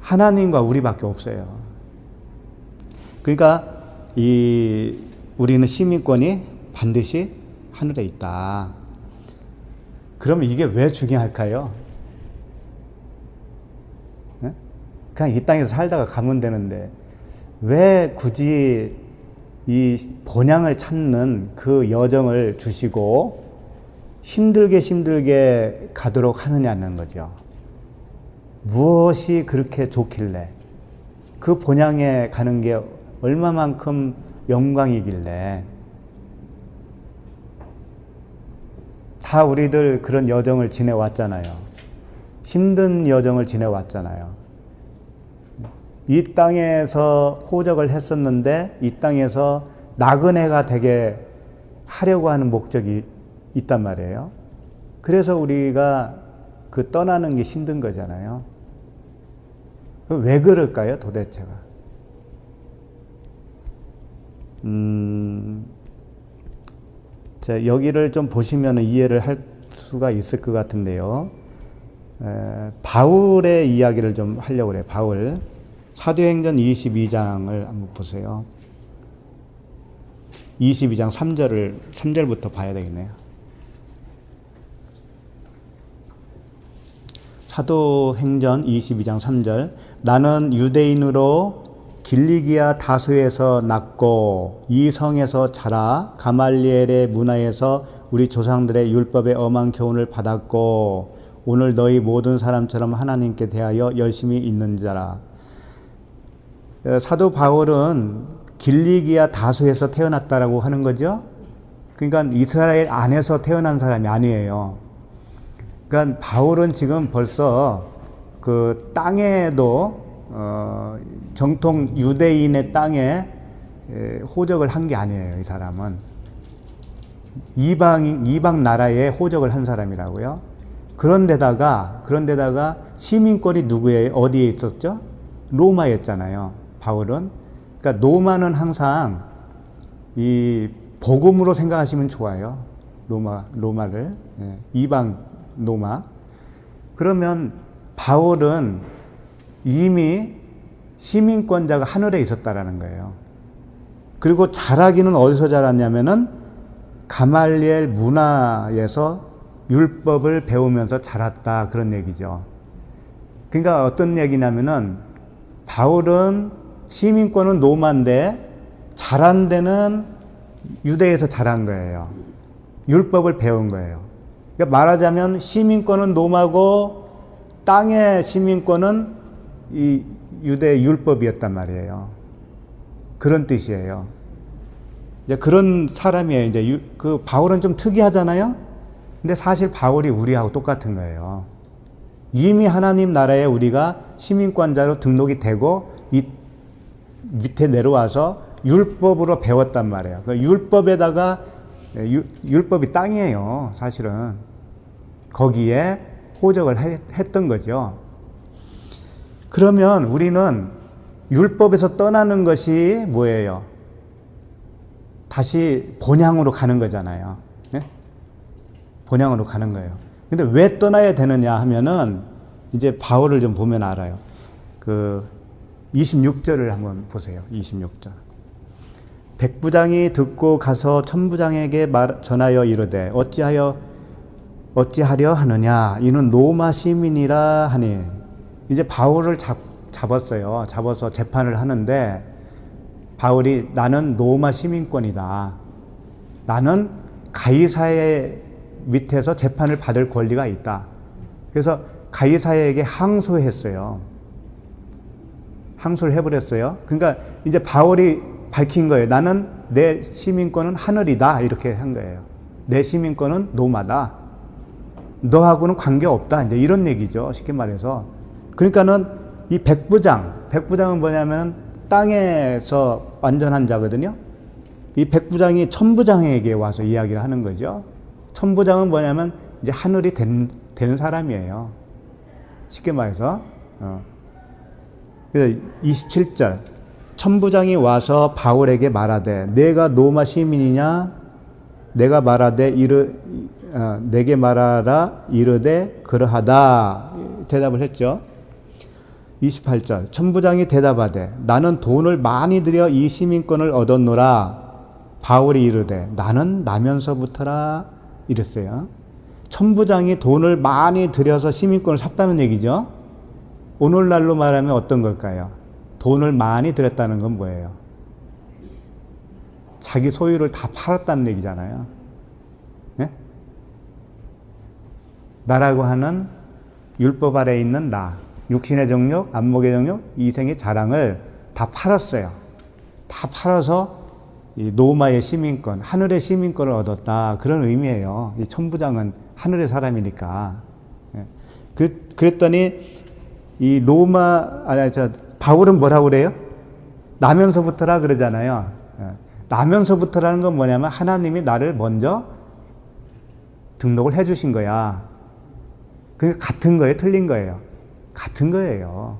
하나님과 우리밖에 없어요. 그러니까 이 우리는 시민권이 반드시 하늘에 있다. 그러면 이게 왜 중요할까요? 네? 그냥 이 땅에서 살다가 가면 되는데 왜 굳이 이 본향을 찾는 그 여정을 주시고 힘들게 가도록 하느냐는 거죠. 무엇이 그렇게 좋길래 그 본향에 가는 게 얼마만큼 영광이길래 다 우리들 그런 여정을 지내왔잖아요. 힘든 여정을 지내왔잖아요. 이 땅에서 호적을 했었는데 이 땅에서 나그네가 되게 하려고 하는 목적이 있단 말이에요. 그래서 우리가 그 떠나는 게 힘든 거잖아요. 왜 그럴까요, 도대체가? 자, 여기를 좀 보시면 이해를 할 수가 있을 것 같은데요. 바울의 이야기를 좀 하려고 그래요. 바울. 사도행전 22장을 한번 보세요. 22장 3절부터 봐야 되겠네요. 사도행전 22장 3절. 나는 유대인으로 길리기아 다소에서 났고 이 성에서 자라 가말리엘의 문화에서 우리 조상들의 율법의 엄한 교훈을 받았고 오늘 너희 모든 사람처럼 하나님께 대하여 열심히 있는 자라. 사도 바울은 길리기아 다소에서 태어났다라고 하는 거죠. 그러니까 이스라엘 안에서 태어난 사람이 아니에요. 그러니까 바울은 지금 벌써 그 땅에도 정통 유대인의 땅에 호적을 한 게 아니에요. 이 사람은 이방 나라에 호적을 한 사람이라고요. 그런데다가 시민권이 누구예요? 어디에 있었죠? 로마였잖아요. 바울은. 그러니까 로마는 항상 이 복음으로 생각하시면 좋아요. 로마를 이방 로마. 그러면 바울은 이미 시민권자가 하늘에 있었다라는 거예요. 그리고 자라기는 어디서 자랐냐면은 가말리엘 문화에서 율법을 배우면서 자랐다 그런 얘기죠. 그러니까 어떤 얘기냐면은 바울은 시민권은 로마인데 자란 데는 유대에서 자란 거예요. 율법을 배운 거예요. 그러니까 말하자면 시민권은 로마고 땅의 시민권은 이 유대 율법이었단 말이에요. 그런 뜻이에요. 이제 그런 사람이에요. 이제 그 바울은 좀 특이하잖아요. 근데 사실 바울이 우리하고 똑같은 거예요. 이미 하나님 나라에 우리가 시민권자로 등록이 되고 이 밑에 내려와서 율법으로 배웠단 말이에요. 그 율법에다가 율법이 땅이에요. 사실은 거기에 호적을 했던 거죠. 그러면 우리는 율법에서 떠나는 것이 뭐예요? 다시 본향으로 가는 거잖아요. 네? 본향으로 가는 거예요. 근데 왜 떠나야 되느냐 하면은 이제 바울을 좀 보면 알아요. 그 26절을 한번 보세요. 26절. 백부장이 듣고 가서 천부장에게 전하여 이르되 어찌하려 하느냐 이는 로마 시민이라 하니. 이제 바울을 잡았어요. 잡아서 재판을 하는데 바울이 나는 로마 시민권이다. 나는 가이사의 밑에서 재판을 받을 권리가 있다. 그래서 가이사에게 항소했어요. 항소를 해버렸어요. 그러니까 이제 바울이 밝힌 거예요. 나는 내 시민권은 하늘이다. 이렇게 한 거예요. 내 시민권은 로마다. 너하고는 관계없다. 이제 이런 얘기죠. 쉽게 말해서. 그러니까는 이 백부장은 뭐냐면 땅에서 완전한 자거든요. 이 백부장이 천부장에게 와서 이야기를 하는 거죠. 천부장은 뭐냐면 이제 하늘이 된 사람이에요. 쉽게 말해서. 그래서 27절. 천부장이 와서 바울에게 말하되 내가 로마 시민이냐? 내가 말하되 내게 말하라 이르되 그러하다. 대답을 했죠. 28절. 천부장이 대답하되 나는 돈을 많이 들여 이 시민권을 얻었노라. 바울이 이르되 나는 나면서부터라 이랬어요. 천부장이 돈을 많이 들여서 시민권을 샀다는 얘기죠. 오늘날로 말하면 어떤 걸까요? 돈을 많이 들였다는 건 뭐예요? 자기 소유를 다 팔았다는 얘기잖아요. 네? 나라고 하는 율법 아래에 있는 나, 육신의 정욕, 안목의 정욕, 이생의 자랑을 다 팔았어요. 다 팔아서 이 로마의 시민권, 하늘의 시민권을 얻었다. 그런 의미예요. 이 천부장은 하늘의 사람이니까. 그랬더니 이 바울은 뭐라고 그래요? 나면서부터라 그러잖아요. 나면서부터라는 건 뭐냐면 하나님이 나를 먼저 등록을 해 주신 거야. 그게 같은 거예요? 틀린 거예요? 같은 거예요.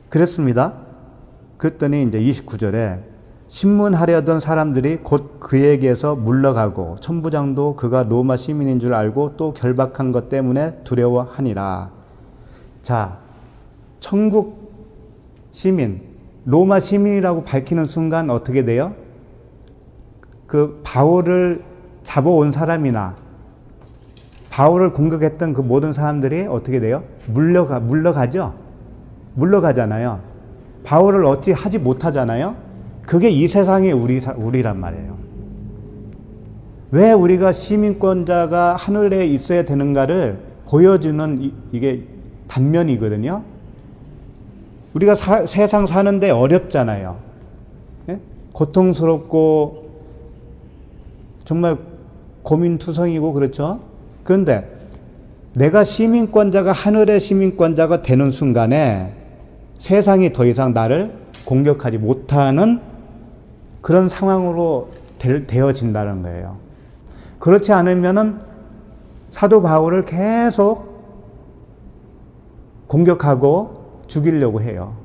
그랬습니다. 그랬더니 이제 29절에 신문하려던 사람들이 곧 그에게서 물러가고 천부장도 그가 로마 시민인 줄 알고 또 결박한 것 때문에 두려워하니라. 자, 천국 시민, 로마 시민이라고 밝히는 순간 어떻게 돼요? 그 바울을 잡아온 사람이나 바울을 공격했던 그 모든 사람들이 어떻게 돼요? 물러가죠? 물러가잖아요. 바울을 어찌 하지 못하잖아요. 그게 이 세상의 우리란 말이에요. 왜 우리가 시민권자가 하늘에 있어야 되는가를 보여주는 이게 단면이거든요. 우리가 세상 사는데 어렵잖아요. 예? 고통스럽고 정말 고민투성이고 그렇죠. 그런데 내가 시민권자가 하늘의 시민권자가 되는 순간에 세상이 더 이상 나를 공격하지 못하는 그런 상황으로 되어진다는 거예요. 그렇지 않으면은 사도 바울을 계속 공격하고 죽이려고 해요.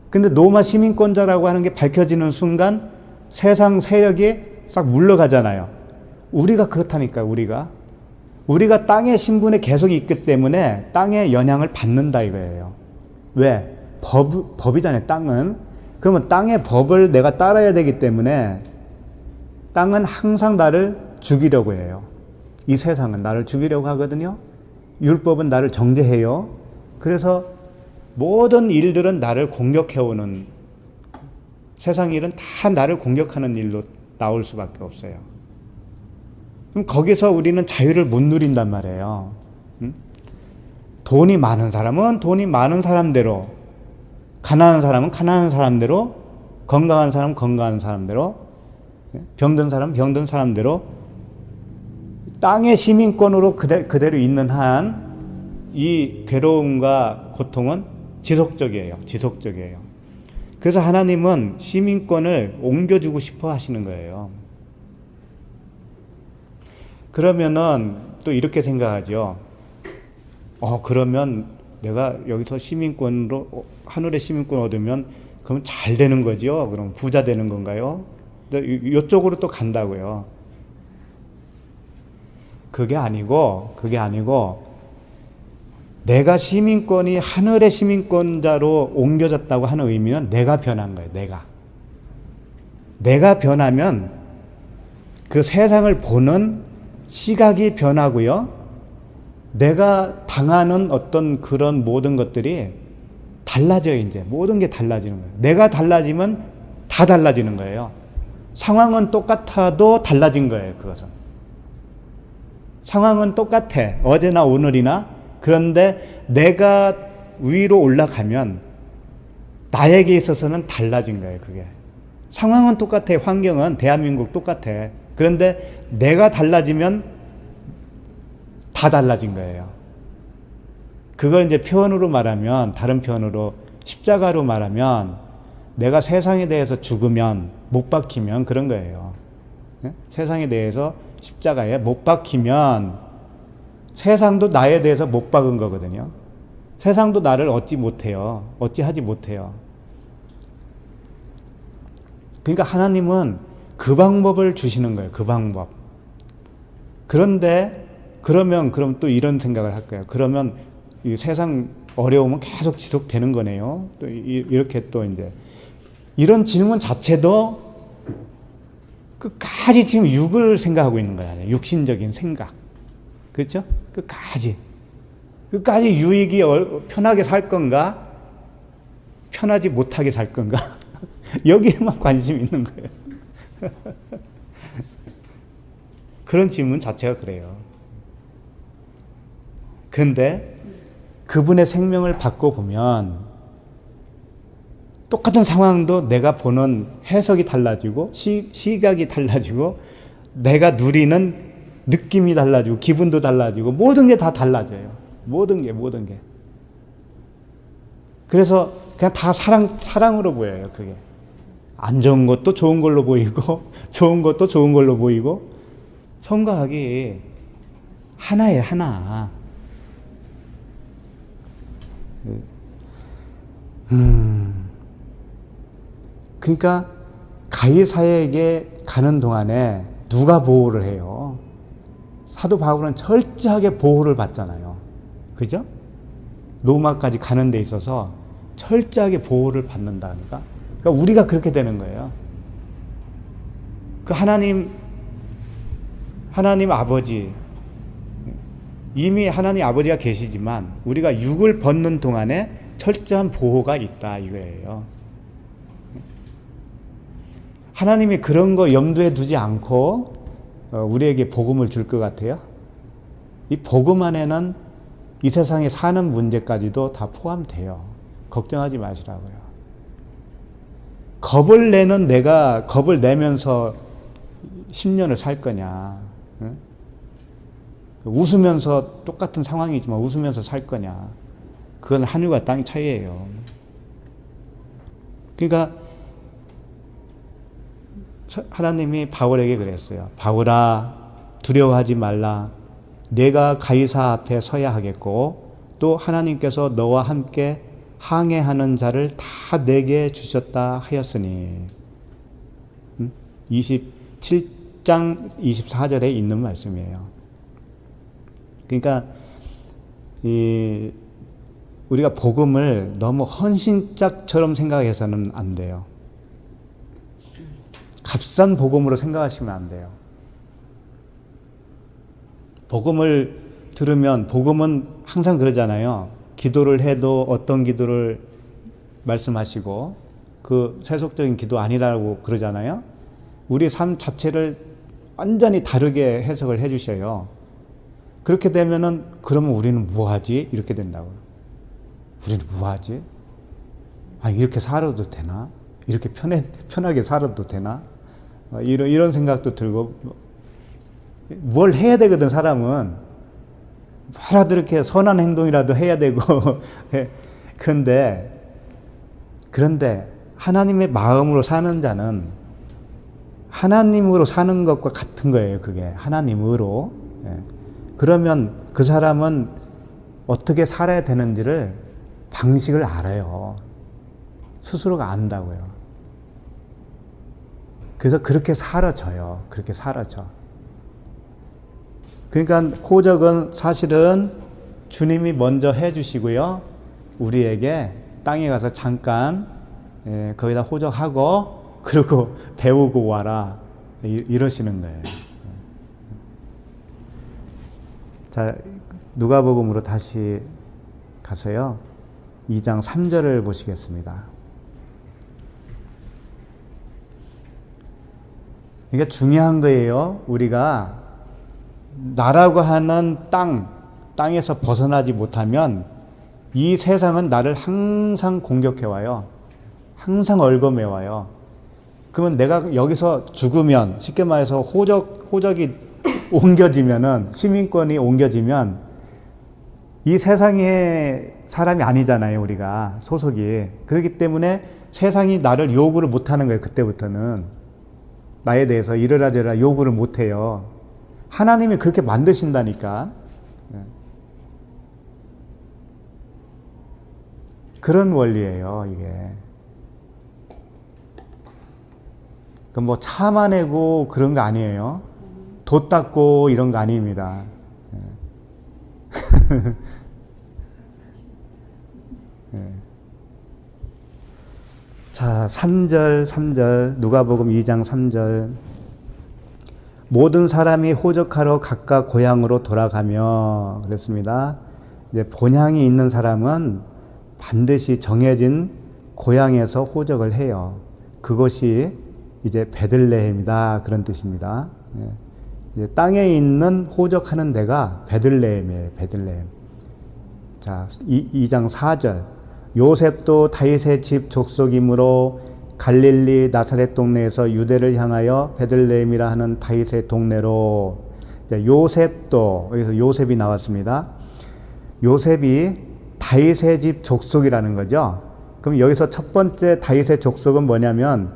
근데 로마 시민권자라고 하는 게 밝혀지는 순간 세상 세력이 싹 물러가잖아요. 우리가 그렇다니까, 우리가 땅의 신분에 계속 있기 때문에 땅의 영향을 받는다 이거예요. 왜? 법이잖아요, 땅은. 그러면 땅의 법을 내가 따라야 되기 때문에 땅은 항상 나를 죽이려고 해요. 이 세상은 나를 죽이려고 하거든요. 율법은 나를 정죄해요. 그래서 모든 일들은 나를 공격해오는, 세상 일은 다 나를 공격하는 일로 나올 수밖에 없어요. 그럼 거기서 우리는 자유를 못 누린단 말이에요. 돈이 많은 사람은 돈이 많은 사람대로, 가난한 사람은 가난한 사람대로, 건강한 사람은 건강한 사람대로, 병든 사람은 병든 사람대로 땅의 시민권으로 그대로 있는 한 이 괴로움과 고통은 지속적이에요. 그래서 하나님은 시민권을 옮겨주고 싶어 하시는 거예요. 그러면은 또 이렇게 생각하죠. 그러면 내가 여기서 시민권으로 하늘의 시민권 얻으면 그럼 잘 되는 거죠? 그럼 부자 되는 건가요? 이쪽으로 또 간다고요. 그게 아니고 내가 시민권이 하늘의 시민권자로 옮겨졌다고 하는 의미는 내가 변한 거예요. 내가 변하면 그 세상을 보는 시각이 변하고요. 내가 당하는 어떤 그런 모든 것들이 달라져요. 이제 모든 게 달라지는 거예요. 내가 달라지면 다 달라지는 거예요. 상황은 똑같아도 달라진 거예요. 그것은 상황은 똑같아, 어제나 오늘이나. 그런데 내가 위로 올라가면 나에게 있어서는 달라진 거예요. 그게 상황은 똑같아, 환경은 대한민국 똑같아. 그런데 내가 달라지면 다 달라진 거예요. 그걸 이제 표현으로 말하면, 다른 표현으로 십자가로 말하면, 내가 세상에 대해서 죽으면, 못 박히면 그런 거예요. 세상에 대해서 십자가에 못 박히면 세상도 나에 대해서 못 박은 거거든요. 세상도 나를 어찌하지 못해요. 그러니까 하나님은 그 방법을 주시는 거예요. 그 방법. 그런데 그럼 또 이런 생각을 할 거예요. 그러면 이 세상 어려움은 계속 지속되는 거네요. 또 이렇게 또 이제 이런 질문 자체도 끝까지 지금 육을 생각하고 있는 거잖아요. 육신적인 생각. 그렇죠? 끝까지 유익이 편하게 살 건가? 편하지 못하게 살 건가? 여기에만 관심이 있는 거예요. 그런 질문 자체가 그래요. 근데 그분의 생명을 바꿔보면 똑같은 상황도 내가 보는 해석이 달라지고 시각이 달라지고 내가 누리는 느낌이 달라지고 기분도 달라지고 모든 게 다 달라져요. 모든 게. 그래서 그냥 다 사랑으로 보여요. 그게. 안 좋은 것도 좋은 걸로 보이고 좋은 것도 좋은 걸로 보이고 성과학이 하나예요. 하나. 그러니까 가이사에게 가는 동안에 누가 보호를 해요? 사도 바울은 철저하게 보호를 받잖아요. 그죠? 로마까지 가는 데 있어서 철저하게 보호를 받는다니까. 그러니까 우리가 그렇게 되는 거예요. 그 하나님 아버지, 이미 하나님 아버지가 계시지만 우리가 육을 벗는 동안에 철저한 보호가 있다 이거예요. 하나님이 그런 거 염두에 두지 않고 우리에게 복음을 줄 것 같아요? 이 복음 안에는 이 세상에 사는 문제까지도 다 포함돼요. 걱정하지 마시라고요. 겁을 내는 내가 겁을 내면서 10년을 살 거냐? 응? 웃으면서 똑같은 상황이지만 웃으면서 살 거냐? 그건 하늘과 땅의 차이예요. 그러니까 하나님이 바울에게 그랬어요. 바울아, 두려워하지 말라. 내가 가이사 앞에 서야 하겠고 또 하나님께서 너와 함께 항해하는 자를 다 내게 주셨다 하였으니. 27장 24절에 있는 말씀이에요. 그러니까 우리가 복음을 너무 헌신짝처럼 생각해서는 안 돼요. 값싼 복음으로 생각하시면 안 돼요. 복음을 들으면 복음은 항상 그러잖아요. 기도를 해도 어떤 기도를 말씀하시고 그 세속적인 기도 아니라고 그러잖아요. 우리 삶 자체를 완전히 다르게 해석을 해주셔요. 그렇게 되면은 그러면 우리는 뭐하지? 이렇게 된다고요. 우리는 뭐하지? 아, 이렇게 살아도 되나? 이렇게 편하게 살아도 되나? 이런 생각도 들고, 뭘 해야 되거든, 사람은. 뭐라도 이렇게 선한 행동이라도 해야 되고. 그런데 하나님의 마음으로 사는 자는 하나님으로 사는 것과 같은 거예요, 그게. 하나님으로. 그러면 그 사람은 어떻게 살아야 되는지를 방식을 알아요. 스스로가 안다고요. 그래서 그렇게 사라져요. 그렇게 사라져. 그러니까 호적은 사실은 주님이 먼저 해주시고요. 우리에게 땅에 가서 잠깐 거기다 호적하고 그리고 배우고 와라. 이러시는 거예요. 자, 누가복음으로 다시 가서요. 2장 3절을 보시겠습니다. 그러니까 중요한 거예요. 우리가 나라고 하는 땅에서 벗어나지 못하면 이 세상은 나를 항상 공격해와요. 항상 얽어매와요. 그러면 내가 여기서 죽으면, 쉽게 말해서 호적이 옮겨지면은, 시민권이 옮겨지면 이 세상의 사람이 아니잖아요, 우리가. 소속이. 그렇기 때문에 세상이 나를 요구를 못하는 거예요, 그때부터는. 나에 대해서 이러라 저러라 요구를 못해요. 하나님이 그렇게 만드신다니까. 그런 원리예요, 이게. 뭐 참아내고 그런 거 아니에요. 돛 닦고 이런 거 아닙니다. 자, 3절 누가복음 2장 3절. 모든 사람이 호적하러 각각 고향으로 돌아가며 그랬습니다. 이제 본향이 있는 사람은 반드시 정해진 고향에서 호적을 해요. 그것이 이제 베들레헴이다 그런 뜻입니다. 이제 땅에 있는 호적하는 데가 베들레헴이에요. 베들레헴. 자, 2장 4절. 요셉도 다윗의 집 족속이므로 갈릴리 나사렛 동네에서 유대를 향하여 베들레헴이라 하는 다윗의 동네로. 요셉도, 여기서 요셉이 나왔습니다. 요셉이 다윗의 집 족속이라는 거죠. 그럼 여기서 첫 번째 다윗의 족속은 뭐냐면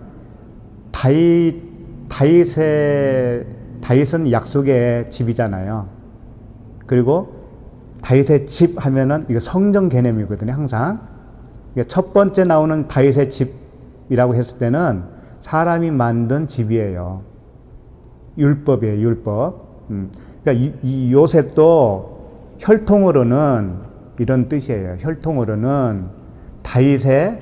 다윗은 약속의 집이잖아요. 그리고 다윗의 집 하면은 이거 성전 개념이거든요. 항상 첫 번째 나오는 다윗의 집이라고 했을 때는 사람이 만든 집이에요. 율법이에요. 율법. 그러니까 이 요셉도 혈통으로는 이런 뜻이에요. 혈통으로는 다윗의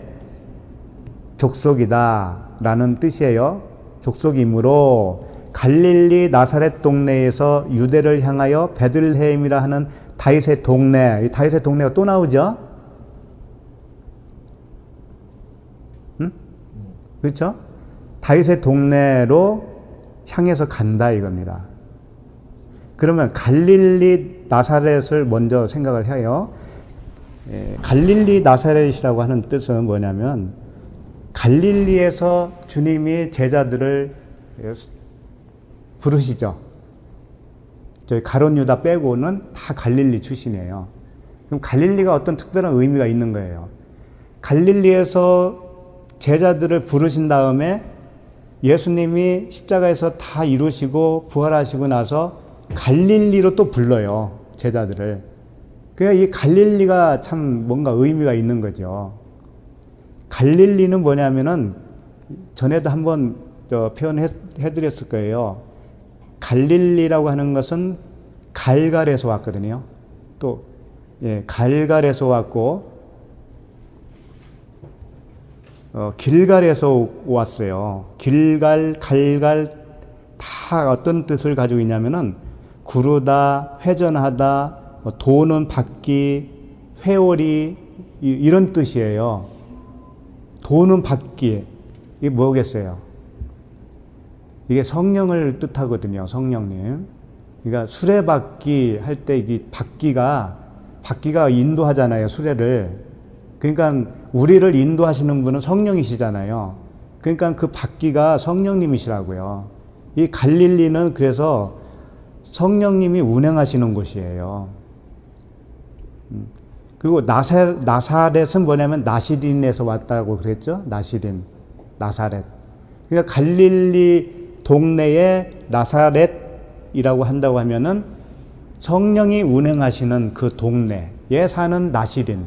족속이다라는 뜻이에요. 족속이므로 갈릴리 나사렛 동네에서 유대를 향하여 베들레헴이라 하는 다윗의 동네. 이 다윗의 동네가 또 나오죠? 응? 그렇죠? 다윗의 동네로 향해서 간다 이겁니다. 그러면 갈릴리 나사렛을 먼저 생각을 해요. 갈릴리 나사렛이라고 하는 뜻은 뭐냐면 갈릴리에서 주님이 제자들을 부르시죠. 저희 가룟 유다 빼고는 다 갈릴리 출신이에요. 그럼 갈릴리가 어떤 특별한 의미가 있는 거예요. 갈릴리에서 제자들을 부르신 다음에 예수님이 십자가에서 다 이루시고 부활하시고 나서 갈릴리로 또 불러요. 제자들을. 그러니까 이 갈릴리가 참 뭔가 의미가 있는 거죠. 갈릴리는 뭐냐면은 전에도 한번 표현해드렸을 거예요. 갈릴리라고 하는 것은 갈갈에서 왔거든요. 또 갈갈에서 왔고 길갈에서 왔어요. 길갈, 갈갈 다 어떤 뜻을 가지고 있냐면은 구르다, 회전하다, 도는 받기, 회오리 이런 뜻이에요. 도는 받기 이게 뭐겠어요? 이게 성령을 뜻하거든요. 성령님. 그러니까 수레바퀴 할 때 이 바퀴가 인도하잖아요. 수레를. 그러니까 우리를 인도하시는 분은 성령이시잖아요. 그러니까 그 바퀴가 성령님이시라고요. 이 갈릴리는 그래서 성령님이 운행하시는 곳이에요. 그리고 나사렛은 뭐냐면 나시린에서 왔다고 그랬죠. 나시린, 나사렛. 그러니까 갈릴리 동네에 나사렛이라고 한다고 하면은 성령이 운행하시는 그 동네에 사는 나시린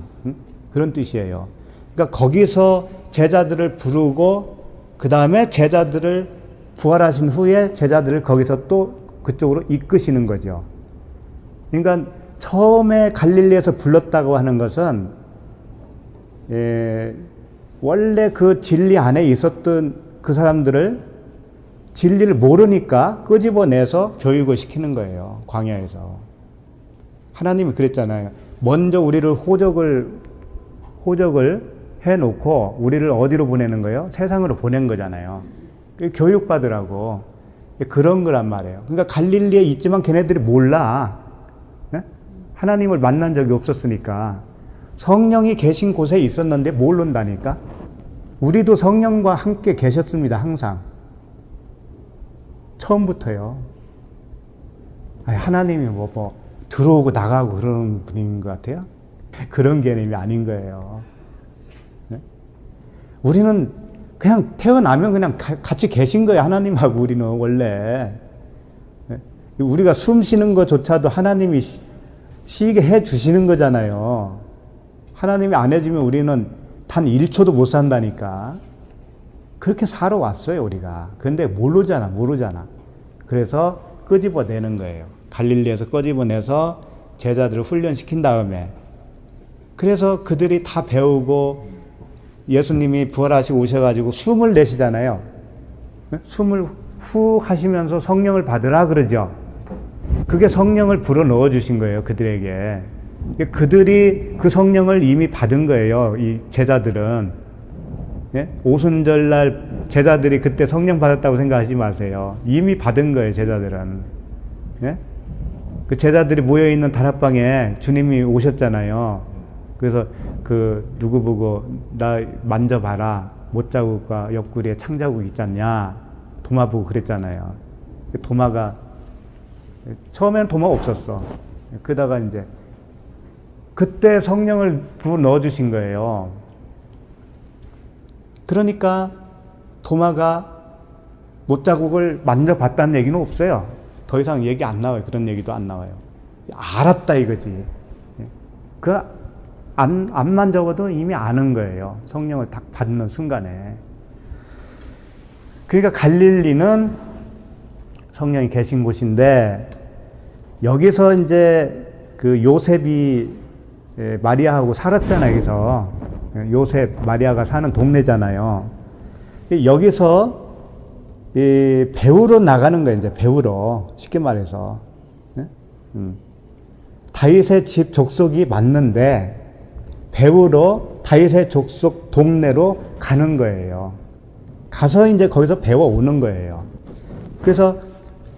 그런 뜻이에요. 그러니까 거기서 제자들을 부르고 그 다음에 제자들을 부활하신 후에 제자들을 거기서 또 그쪽으로 이끄시는 거죠. 그러니까 처음에 갈릴리에서 불렀다고 하는 것은 원래 그 진리 안에 있었던 그 사람들을 진리를 모르니까 끄집어내서 교육을 시키는 거예요. 광야에서. 하나님이 그랬잖아요. 먼저 우리를 호적을 해놓고 우리를 어디로 보내는 거예요? 세상으로 보낸 거잖아요. 교육받으라고. 그런 거란 말이에요. 그러니까 갈릴리에 있지만 걔네들이 몰라. 하나님을 만난 적이 없었으니까. 성령이 계신 곳에 있었는데 모른다니까. 우리도 성령과 함께 계셨습니다. 항상. 처음부터요. 하나님이 뭐 들어오고 나가고 그런 분인 것 같아요. 그런 개념이 아닌 거예요. 우리는 그냥 태어나면 그냥 같이 계신 거예요. 하나님하고 우리는 원래. 우리가 숨 쉬는 것조차도 하나님이 쉬게 해 주시는 거잖아요. 하나님이 안 해주면 우리는 단 1초도 못 산다니까. 그렇게 살아왔어요, 우리가. 근데 모르잖아. 그래서 끄집어내는 거예요. 갈릴리에서 끄집어내서 제자들을 훈련시킨 다음에. 그래서 그들이 다 배우고 예수님이 부활하시고 오셔가지고 숨을 내쉬잖아요. 숨을 후 하시면서 성령을 받으라 그러죠. 그게 성령을 불어 넣어 주신 거예요, 그들에게. 그들이 그 성령을 이미 받은 거예요, 이 제자들은. 예? 오순절날 제자들이 그때 성령 받았다고 생각하지 마세요. 이미 받은 거예요, 제자들은. 예? 그 제자들이 모여있는 다락방에 주님이 오셨잖아요. 그래서 그 누구 보고 나 만져봐라, 못자국과 옆구리에 창자국 있지 않냐, 도마 보고 그랬잖아요. 도마가 처음에는 도마 없었어. 그러다가 이제 그때 성령을 부어 넣어 주신 거예요. 그러니까 도마가 못자국을 만져봤다는 얘기는 없어요. 더 이상 얘기 안 나와요. 그런 얘기도 안 나와요. 알았다 이거지. 안 만져봐도 이미 아는 거예요. 성령을 딱 받는 순간에. 그러니까 갈릴리는 성령이 계신 곳인데, 여기서 이제 그 요셉이 마리아하고 살았잖아요. 여기서 요셉 마리아가 사는 동네잖아요. 여기서 배우러 나가는 거예요. 이제 배우러, 쉽게 말해서. 다윗의 집 족속이 맞는데 배우러 다윗의 족속 동네로 가는 거예요. 가서 이제 거기서 배워 오는 거예요. 그래서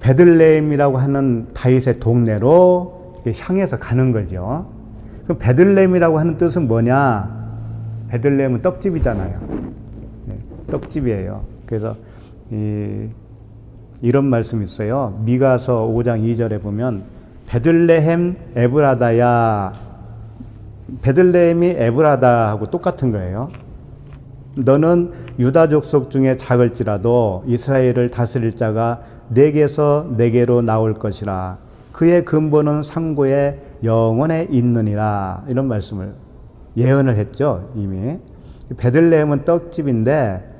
베들레헴이라고 하는 다윗의 동네로 향해서 가는 거죠. 그 베들레헴이라고 하는 뜻은 뭐냐? 베들레헴은 떡집이잖아요. 떡집이에요. 그래서 이런 말씀이 있어요. 미가서 5장 2절에 보면 베들레헴 에브라다야, 베들레헴이 에브라다하고 똑같은 거예요. 너는 유다 족속 중에 작을지라도 이스라엘을 다스릴 자가 내게서 내게로 나올 것이라. 그의 근본은 상고에 영원에 있느니라. 이런 말씀을 예언을 했죠, 이미. 베들레헴은 떡집인데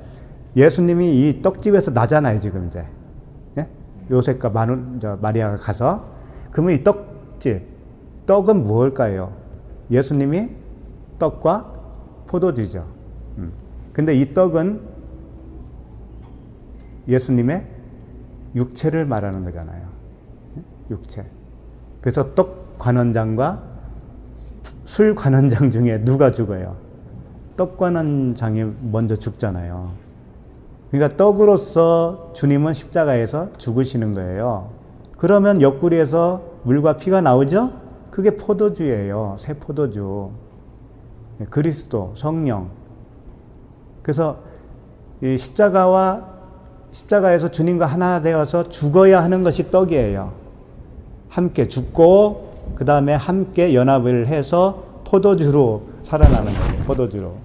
예수님이 이 떡집에서 나잖아요, 지금 이제. 예? 요셉과 마리아가 가서. 그러면 이 떡집, 떡은 무엇일까요? 예수님이 떡과 포도주죠. 근데 이 떡은 예수님의 육체를 말하는 거잖아요. 육체. 그래서 떡 관원장과 술 관원장 중에 누가 죽어요? 떡 관원장이 먼저 죽잖아요. 그러니까 떡으로서 주님은 십자가에서 죽으시는 거예요. 그러면 옆구리에서 물과 피가 나오죠? 그게 포도주예요. 새 포도주. 그리스도, 성령. 그래서 이 십자가에서 주님과 하나 되어서 죽어야 하는 것이 떡이에요. 함께 죽고 그 다음에 함께 연합을 해서 포도주로 살아나는 거예요. 포도주로.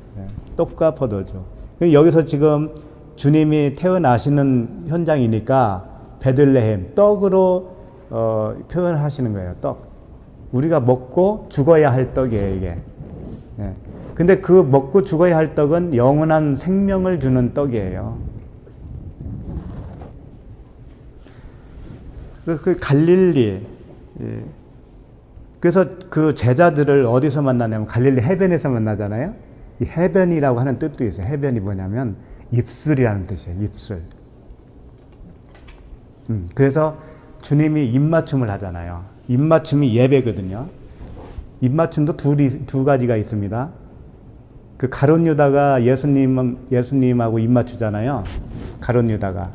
떡과 포도주. 여기서 지금 주님이 태어나시는 현장이니까 베들레헴, 떡으로 표현하시는 거예요. 떡. 우리가 먹고 죽어야 할 떡이에요, 이게. 근데 그 먹고 죽어야 할 떡은 영원한 생명을 주는 떡이에요. 그 갈릴리. 그래서 그 제자들을 어디서 만나냐면 갈릴리 해변에서 만나잖아요. 이 해변이라고 하는 뜻도 있어요. 해변이 뭐냐면 입술이라는 뜻이에요. 입술. 그래서 주님이 입맞춤을 하잖아요. 입맞춤이 예배거든요. 입맞춤도 두 가지가 있습니다. 그 가룟 유다가 예수님하고 입맞추잖아요. 가룟 유다가.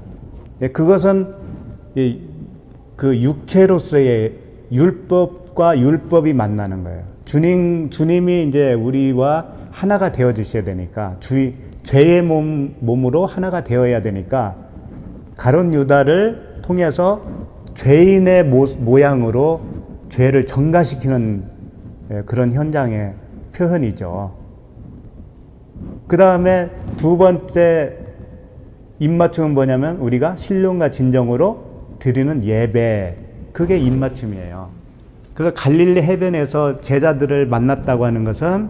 그것은 그 육체로서의 율법과 율법이 만나는 거예요. 주님이 이제 우리와 하나가 되어 주셔야 되니까, 죄의 몸으로 하나가 되어야 되니까, 가룟 유다를 통해서 죄인의 모양으로 죄를 전가시키는 그런 현장의 표현이죠. 그 다음에 두 번째 입맞춤은 뭐냐면 우리가 신령과 진정으로 드리는 예배, 그게 입맞춤이에요. 그래서 갈릴리 해변에서 제자들을 만났다고 하는 것은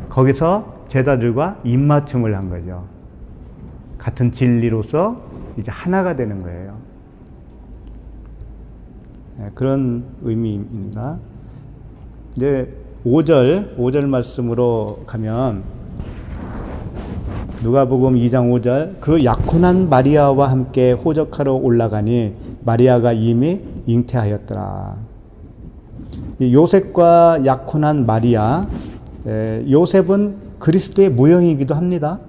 거기서 제자들과 입맞춤을 한 거죠. 같은 진리로서 이제 하나가 되는 거예요. 그런 의미입니다. 이제 5절 말씀으로 가면 누가복음 2장 5절 그 약혼한 마리아와 함께 호적하러 올라가니 마리아가 이미 잉태하였더라. 요셉과 약혼한 마리아, 요셉은 그리스도의 모형이기도 합니다.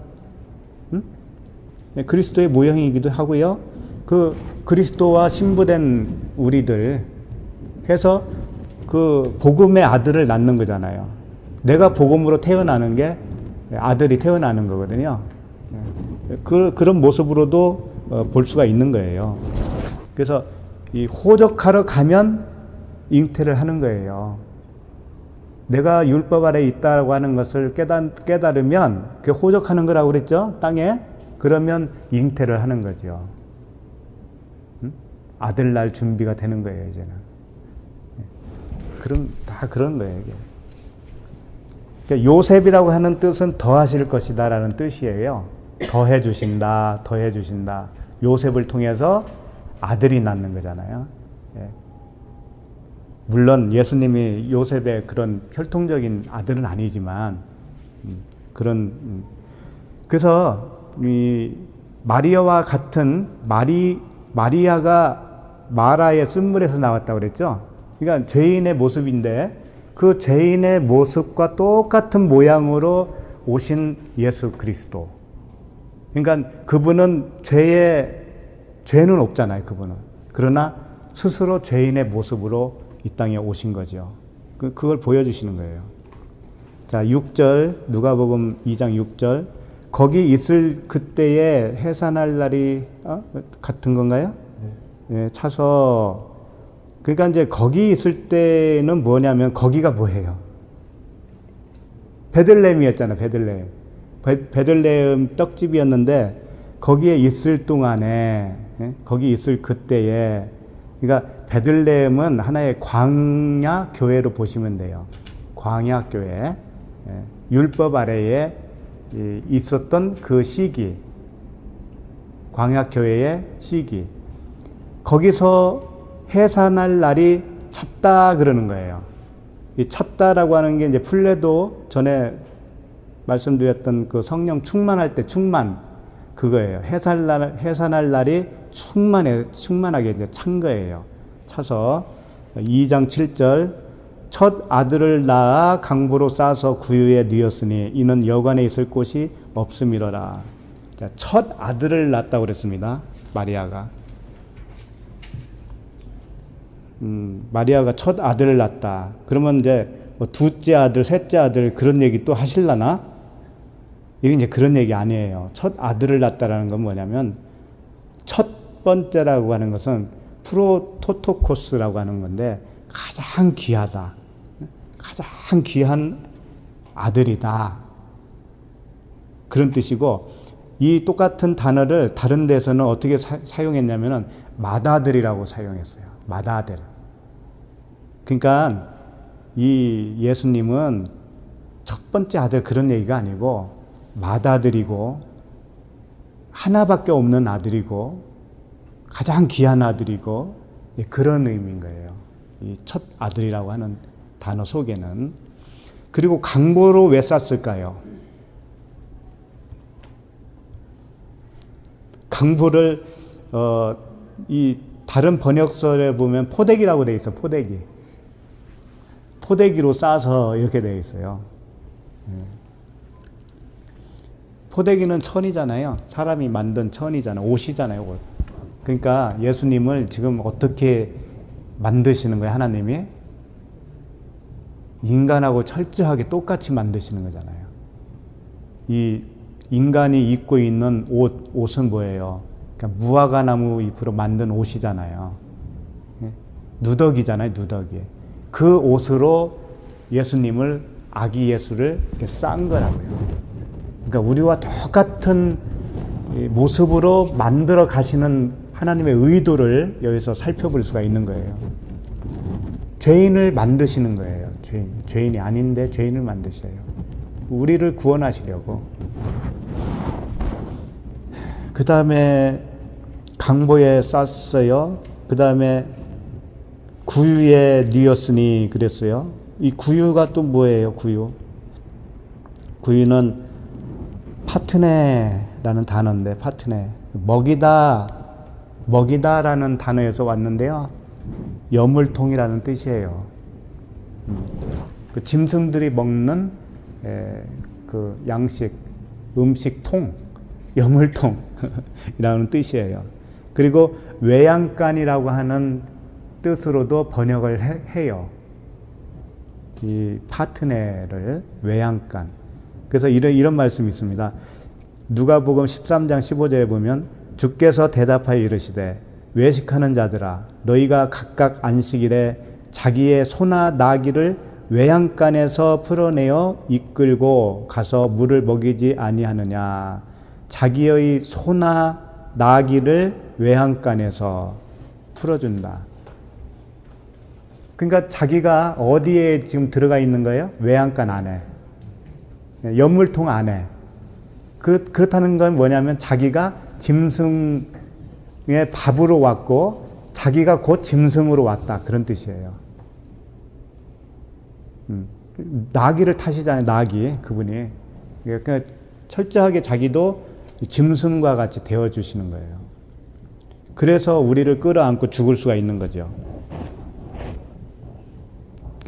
그리스도의 모형이기도 하고요. 그 그리스도와 신부된 우리들 해서 그 복음의 아들을 낳는 거잖아요. 내가 복음으로 태어나는 게 아들이 태어나는 거거든요. 그런 모습으로도 볼 수가 있는 거예요. 그래서 이 호적하러 가면 잉태를 하는 거예요. 내가 율법 아래 있다라고 하는 것을 깨달으면 그게 호적하는 거라고 그랬죠? 땅에. 그러면 잉태를 하는 거죠. 아들 낳을 준비가 되는 거예요, 이제는. 다 그런 거예요, 이게. 그러니까 요셉이라고 하는 뜻은 더하실 것이다라는 뜻이에요. 더해 주신다, 더해 주신다. 요셉을 통해서 아들이 낳는 거잖아요. 예. 물론 예수님이 요셉의 그런 혈통적인 아들은 아니지만 그래서 이 마리아와 같은 마리아가 마라의 쓴물에서 나왔다고 그랬죠. 그러니까 죄인의 모습인데 그 죄인의 모습과 똑같은 모양으로 오신 예수 그리스도. 그러니까 그분은 죄는 없잖아요, 그분은. 그러나 스스로 죄인의 모습으로 이 땅에 오신 거죠. 그걸 보여주시는 거예요. 자, 6절, 누가복음 2장 6절. 거기 있을 그때에 해산할 날이 같은 건가요? 네. 예, 차서 그러니까 이제 거기 있을 때는 뭐냐면 거기가 뭐예요? 베들레헴이었잖아요. 베들레헴 떡집이었는데 거기에 있을 동안에 거기 있을 그때에 그러니까 베들레헴은 하나의 광야 교회로 보시면 돼요. 광야 교회. 율법 아래에 있었던 그 시기. 광야 교회의 시기. 거기서 해산할 날이 찼다 그러는 거예요. 이 찼다라고 하는 게 이제 풀레도 전에 말씀드렸던 그 성령 충만할 때 충만 그거예요. 해산할 날이 충만하게 이제 찬 거예요. 차서 2장 7절 첫 아들을 낳아 강보로 싸서 구유에 뉘었으니 이는 여관에 있을 곳이 없음이로라. 자, 첫 아들을 낳았다고 그랬습니다. 마리아가. 마리아가 첫 아들을 낳았다. 그러면 이제 뭐 둘째 아들, 셋째 아들 그런 얘기 또 하실라나? 이게 이제 그런 얘기 아니에요. 첫 아들을 낳았다라는 건 뭐냐면 첫 번째라고 하는 것은 프로토토코스라고 하는 건데 가장 귀하다. 가장 귀한 아들이다. 그런 뜻이고 이 똑같은 단어를 다른 데서는 어떻게 사용했냐면은 맏아들이라고 사용했어요. 맏아들. 그러니까 이 예수님은 첫 번째 아들 그런 얘기가 아니고 맏아들이고 하나밖에 없는 아들이고 가장 귀한 아들이고 그런 의미인 거예요. 이 첫 아들이라고 하는 단어 속에는. 그리고 강보로 왜 쌌을까요? 강보를 이 다른 번역설에 보면 포대기라고 돼 있어. 포대기로 싸서 이렇게 돼 있어요. 포대기는 천이잖아요. 사람이 만든 천이잖아요. 옷이잖아요. 옷. 그러니까 예수님을 지금 어떻게 만드시는 거예요? 하나님이 인간하고 철저하게 똑같이 만드시는 거잖아요. 이 인간이 입고 있는 옷은 뭐예요? 그러니까 무화과나무 잎으로 만든 옷이잖아요. 누더기잖아요. 누더기. 그 옷으로 예수님을 아기 예수를 이렇게 싼 거라고요. 그러니까 우리와 똑같은 모습으로 만들어 가시는 하나님의 의도를 여기서 살펴볼 수가 있는 거예요. 죄인을 만드시는 거예요. 죄인이 아닌데 죄인을 만드셔요. 우리를 구원하시려고. 그 다음에 강보에 쌌어요. 그 다음에 구유에 뉘었으니 그랬어요. 이 구유가 또 뭐예요? 구유는 파트네라는 단어인데, 파트네. 먹이다라는 단어에서 왔는데요. 여물통이라는 뜻이에요. 그 짐승들이 먹는 그 양식, 음식통, 여물통이라는 뜻이에요. 그리고 외양간이라고 하는 뜻으로도 번역을 해요. 이 파트네를 외양간. 그래서 이런 말씀이 있습니다. 누가복음 13장 15절에 보면 주께서 대답하여 이르시되 외식하는 자들아 너희가 각각 안식일에 자기의 소나 나귀를 외양간에서 풀어내어 이끌고 가서 물을 먹이지 아니하느냐. 자기의 소나 나귀를 외양간에서 풀어준다. 그러니까 자기가 어디에 지금 들어가 있는 거예요? 외양간 안에. 연물통 안에. 그렇다는 건 뭐냐면 자기가 짐승의 밥으로 왔고 자기가 곧 짐승으로 왔다. 그런 뜻이에요. 나귀를 타시잖아요. 나귀. 그분이. 그러니까 철저하게 자기도 짐승과 같이 되어주시는 거예요. 그래서 우리를 끌어안고 죽을 수가 있는 거죠.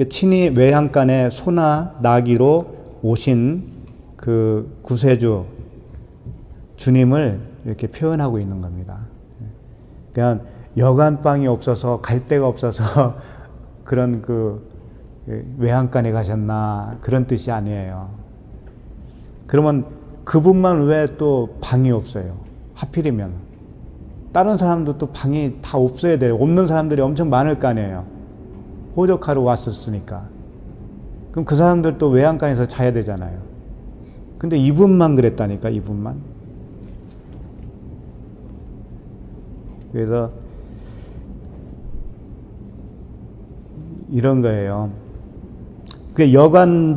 친히 외양간에 소나 나귀로 오신 그 구세주 주님을 이렇게 표현하고 있는 겁니다. 그냥 여간방이 없어서 갈 데가 없어서 그런 그 외양간에 가셨나 그런 뜻이 아니에요. 그러면 그분만 왜 또 방이 없어요? 하필이면 다른 사람도 또 방이 다 없어야 돼요. 없는 사람들이 엄청 많을 거 아니에요. 호적하러 왔었으니까. 그럼 그 사람들 또 외양간에서 자야 되잖아요. 근데 이분만 그랬다니까, 이분만. 그래서 이런 거예요. 그 여관은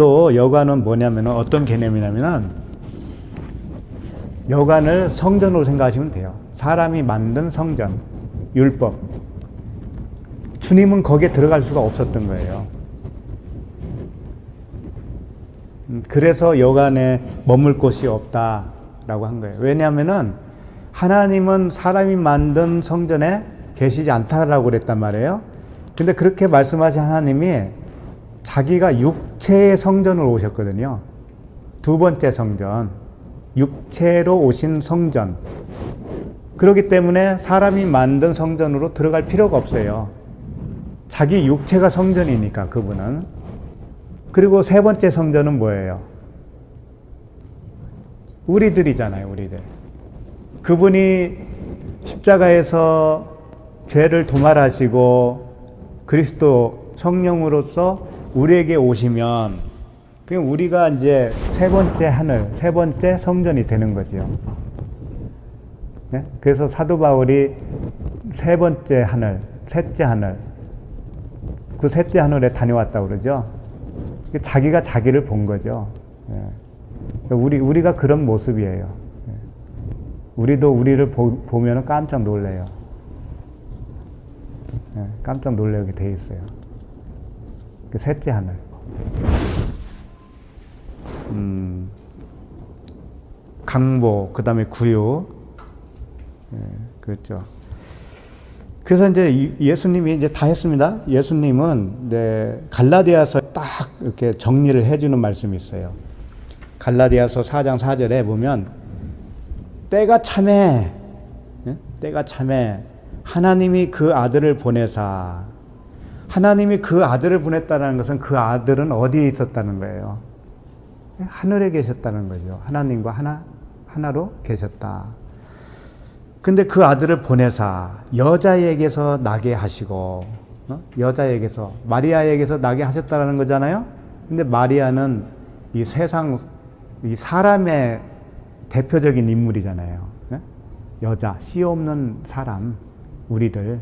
뭐냐면 어떤 개념이냐면은 여관을 성전으로 생각하시면 돼요. 사람이 만든 성전, 율법. 주님은 거기에 들어갈 수가 없었던 거예요. 그래서 여관에 머물 곳이 없다라고 한 거예요. 왜냐하면은 하나님은 사람이 만든 성전에 계시지 않다라고 그랬단 말이에요. 근데 그렇게 말씀하신 하나님이 자기가 육체의 성전으로 오셨거든요. 두 번째 성전. 육체로 오신 성전. 그렇기 때문에 사람이 만든 성전으로 들어갈 필요가 없어요. 자기 육체가 성전이니까 그분은. 그리고 세 번째 성전은 뭐예요? 우리들이잖아요, 우리들. 그분이 십자가에서 죄를 도말하시고 그리스도 성령으로서 우리에게 오시면 그럼 우리가 이제 세 번째 하늘, 세 번째 성전이 되는 거죠. 네? 그래서 사도 바울이 세 번째 하늘, 셋째 하늘, 그 셋째 하늘에 다녀왔다고 그러죠. 자기가 자기를 본 거죠. 우리가 그런 모습이에요. 우리도 우리를 보면 깜짝 놀래요. 깜짝 놀라게 돼 있어요. 그 셋째 하늘. 강보, 그 다음에 구유. 그렇죠. 그래서 이제 예수님이 이제 다 했습니다. 예수님은 이제 갈라디아서 딱 이렇게 정리를 해주는 말씀이 있어요. 갈라디아서 4장 4절에 보면 때가 참에 하나님이 그 아들을 보내사 하나님이 그 아들을 보냈다는 것은 그 아들은 어디에 있었다는 거예요? 하늘에 계셨다는 거죠. 하나님과 하나로 계셨다. 근데 그 아들을 보내사 여자에게서 나게 하시고 여자에게서 마리아에게서 나게 하셨다는 거잖아요. 근데 마리아는 이 세상 이 사람의 대표적인 인물이잖아요. 여자, 씨 없는 사람, 우리들.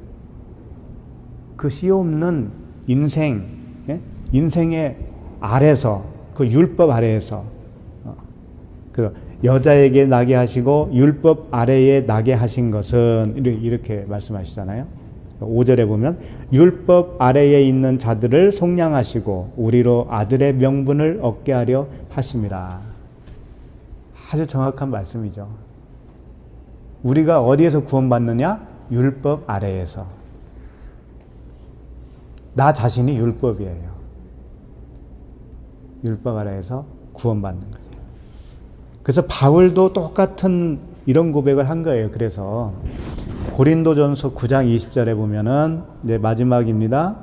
그 씨 없는 인생, 인생의 아래서, 그 율법 아래에서, 그 여자에게 나게 하시고 율법 아래에 나게 하신 것은 이렇게 말씀하시잖아요. 5절에 보면 율법 아래에 있는 자들을 속량하시고 우리로 아들의 명분을 얻게 하려 하심이라. 아주 정확한 말씀이죠. 우리가 어디에서 구원받느냐? 율법 아래에서. 나 자신이 율법이에요. 율법 아래에서 구원받는 거예요. 그래서 바울도 똑같은 이런 고백을 한 거예요. 그래서 고린도전서 9장 20절에 보면은 이제 마지막입니다.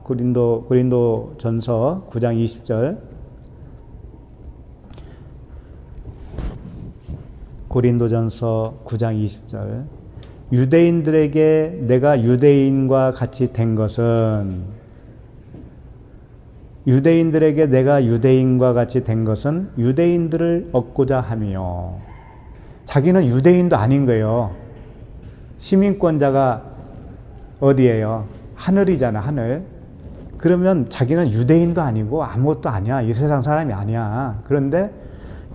고린도전서 9장 20절. 고린도전서 9장 20절. 유대인들에게 내가 유대인과 같이 된 것은 유대인들을 얻고자 함이요. 자기는 유대인도 아닌 거예요. 시민권자가 어디예요? 하늘이잖아, 하늘. 그러면 자기는 유대인도 아니고 아무것도 아니야. 이 세상 사람이 아니야. 그런데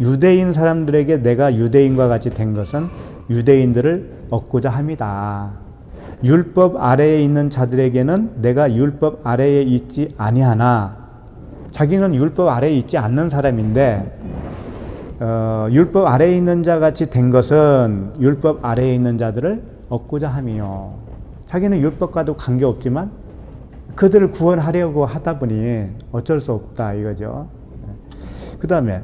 유대인 사람들에게 내가 유대인과 같이 된 것은 유대인들을 얻고자 함이다. 율법 아래에 있는 자들에게는 내가 율법 아래에 있지 아니하나. 자기는 율법 아래에 있지 않는 사람인데 율법 아래에 있는 자 같이 된 것은 율법 아래에 있는 자들을 얻고자 함이요. 자기는 율법과도 관계없지만 그들을 구원하려고 하다 보니 어쩔 수 없다 이거죠. 그 다음에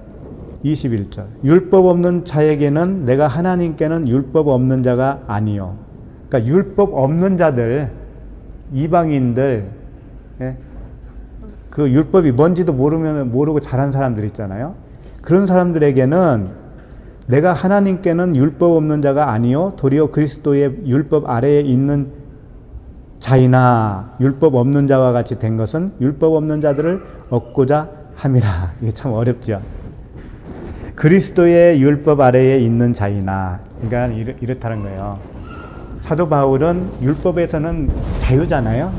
21절. 율법 없는 자에게는 내가 하나님께는 율법 없는 자가 아니요. 그러니까 율법 없는 자들, 이방인들, 그 율법이 뭔지도 모르고 자란 사람들 있잖아요. 그런 사람들에게는 내가 하나님께는 율법 없는 자가 아니요 도리어 그리스도의 율법 아래에 있는 자이나 율법 없는 자와 같이 된 것은 율법 없는 자들을 얻고자 함이라. 이게 참 어렵죠. 그리스도의 율법 아래에 있는 자이나, 그러니까 이렇다는 거예요. 사도 바울은 율법에서는 자유잖아요.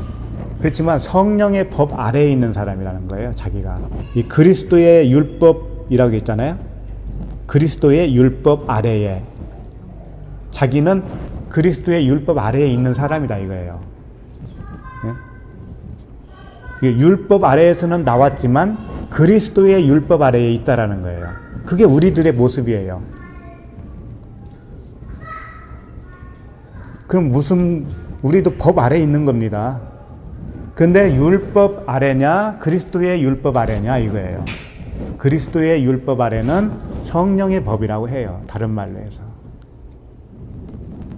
그렇지만 성령의 법 아래에 있는 사람이라는 거예요. 자기가 이 그리스도의 율법이라고 했잖아요. 그리스도의 율법 아래에, 자기는 그리스도의 율법 아래에 있는 사람이다 이거예요. 율법 아래에서는 나왔지만 그리스도의 율법 아래에 있다라는 거예요. 그게 우리들의 모습이에요. 그럼 우리도 법 아래에 있는 겁니다. 근데 율법 아래냐 그리스도의 율법 아래냐 이거예요. 그리스도의 율법 아래는 성령의 법이라고 해요. 다른 말로 해서.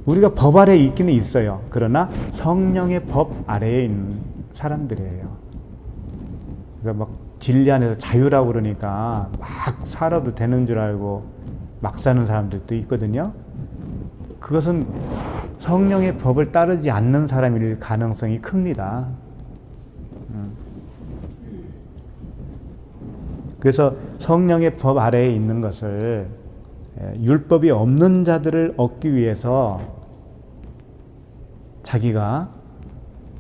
우리가 법 아래에 있기는 있어요. 그러나 성령의 법 아래에 있는 사람들이에요. 그래서 막 진리 안에서 자유라고 그러니까 막 살아도 되는 줄 알고 막 사는 사람들도 있거든요. 그것은 성령의 법을 따르지 않는 사람일 가능성이 큽니다. 그래서 성령의 법 아래에 있는 것을 율법이 없는 자들을 얻기 위해서 자기가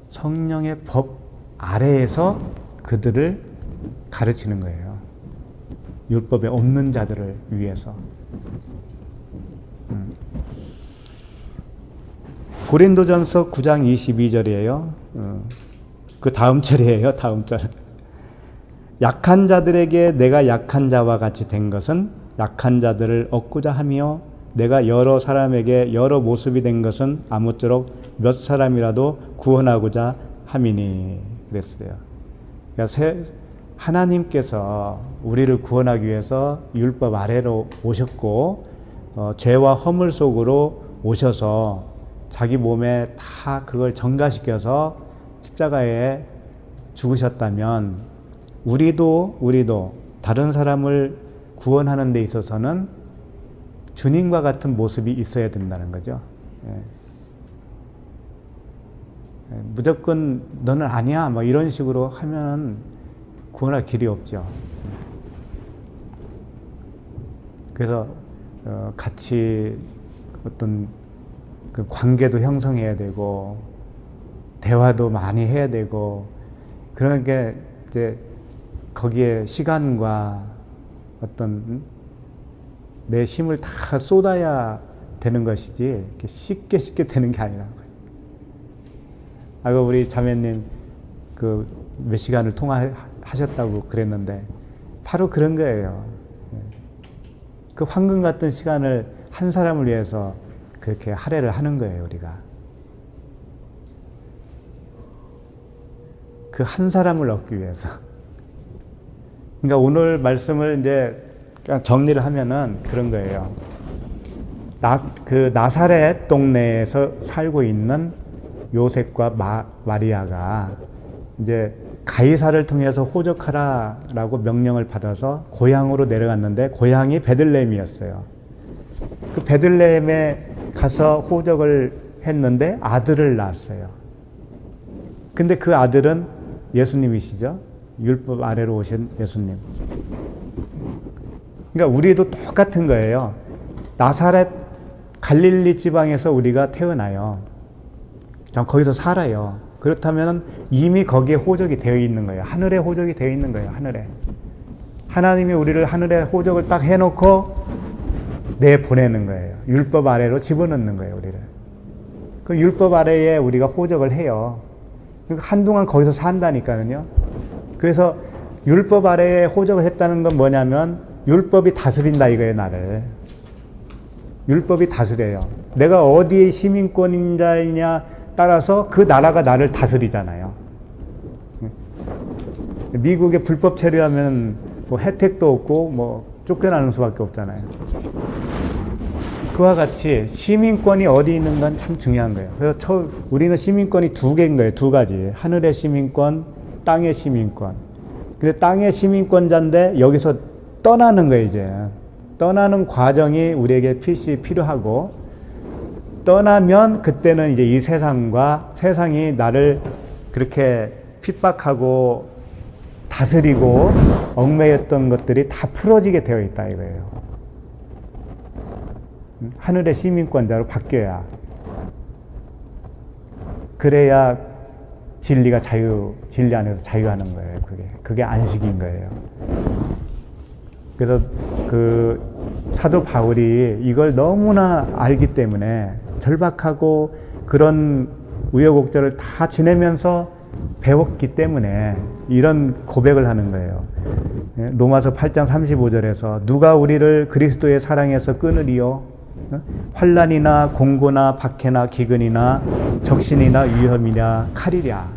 성령의 법 아래에서 그들을 가르치는 거예요. 율법에 없는 자들을 위해서. 고린도전서 9장 22절이에요. 그 다음 절이에요. 다음 절. 약한 자들에게 내가 약한 자와 같이 된 것은 약한 자들을 얻고자 하며 내가 여러 사람에게 여러 모습이 된 것은 아무쪼록 몇 사람이라도 구원하고자 함이니 그랬어요. 그러니까 하나님께서 우리를 구원하기 위해서 율법 아래로 오셨고 죄와 허물 속으로 오셔서 자기 몸에 다 그걸 전가시켜서 십자가에 죽으셨다면 우리도 다른 사람을 구원하는 데 있어서는 주님과 같은 모습이 있어야 된다는 거죠. 무조건 너는 아니야 뭐 이런 식으로 하면 구원할 길이 없죠. 그래서 같이 어떤 그 관계도 형성해야 되고 대화도 많이 해야 되고 그런 게 이제 거기에 시간과 어떤 내 힘을 다 쏟아야 되는 것이지 이렇게 쉽게 되는 게 아니라고요. 아까 우리 자매님 그 몇 시간을 통화하셨다고 그랬는데 바로 그런 거예요. 그 황금 같은 시간을 한 사람을 위해서 그렇게 할애를 하는 거예요, 우리가. 그 한 사람을 얻기 위해서. 그러니까 오늘 말씀을 이제 그냥 정리를 하면은 그런 거예요. 그 나사렛 동네에서 살고 있는 요셉과 마리아가 이제 가이사를 통해서 호적하라라고 명령을 받아서 고향으로 내려갔는데 고향이 베들레헴이었어요. 그 베들레헴에 가서 호적을 했는데 아들을 낳았어요. 근데 그 아들은 예수님이시죠. 율법 아래로 오신 예수님. 그러니까 우리도 똑같은 거예요. 나사렛 갈릴리 지방에서 우리가 태어나요. 거기서 살아요. 그렇다면 이미 거기에 호적이 되어 있는 거예요. 하늘에 호적이 되어 있는 거예요. 하늘에. 하나님이 우리를 하늘에 호적을 딱 해놓고 내보내는 거예요. 율법 아래로 집어넣는 거예요. 우리를. 그 율법 아래에 우리가 호적을 해요. 한동안 거기서 산다니까요. 그래서 율법 아래에 호적을 했다는 건 뭐냐면 율법이 다스린다 이거예요. 나를. 율법이 다스려요. 내가 어디에 시민권자이냐 따라서 그 나라가 나를 다스리잖아요. 미국에 불법 체류하면 뭐 혜택도 없고 뭐 쫓겨나는 수밖에 없잖아요. 그와 같이 시민권이 어디 있는 건 참 중요한 거예요. 그래서 우리는 시민권이 두 개인 거예요. 두 가지. 하늘의 시민권, 땅의 시민권. 근데 땅의 시민권자인데 여기서 떠나는 거예요, 이제. 떠나는 과정이 우리에게 필시 필요하고, 떠나면 그때는 이제 이 세상과 세상이 나를 그렇게 핍박하고 다스리고 얽매였던 것들이 다 풀어지게 되어 있다 이거예요. 하늘의 시민권자로 바뀌어야. 그래야 진리 안에서 자유하는 거예요. 그게 안식인 거예요. 그래서 그 사도 바울이 이걸 너무나 알기 때문에 절박하고 그런 우여곡절을 다 지내면서 배웠기 때문에 이런 고백을 하는 거예요. 로마서 8장 35절에서 누가 우리를 그리스도의 사랑에서 끊으리요? 환난이나 공고나 박해나 기근이나 적신이나 위험이냐 칼이랴.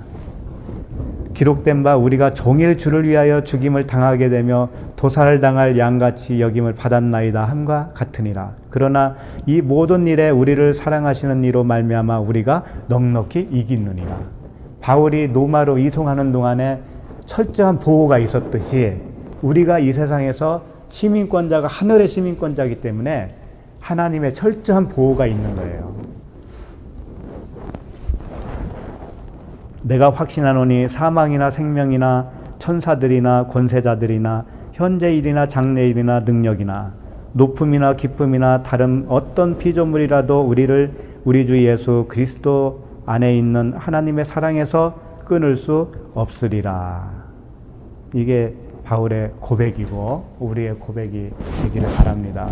기록된 바 우리가 종일 주를 위하여 죽임을 당하게 되며 도살을 당할 양같이 여김을 받았나이다 함과 같으니라. 그러나 이 모든 일에 우리를 사랑하시는 이로 말미암아 우리가 넉넉히 이기느니라. 바울이 로마로 이송하는 동안에 철저한 보호가 있었듯이 우리가 이 세상에서 시민권자가 하늘의 시민권자이기 때문에 하나님의 철저한 보호가 있는 거예요. 내가 확신하노니 사망이나 생명이나 천사들이나 권세자들이나 현재일이나 장래일이나 능력이나 높음이나 기쁨이나 다른 어떤 피조물이라도 우리를 우리 주 예수 그리스도 안에 있는 하나님의 사랑에서 끊을 수 없으리라. 이게 바울의 고백이고 우리의 고백이 되기를 바랍니다.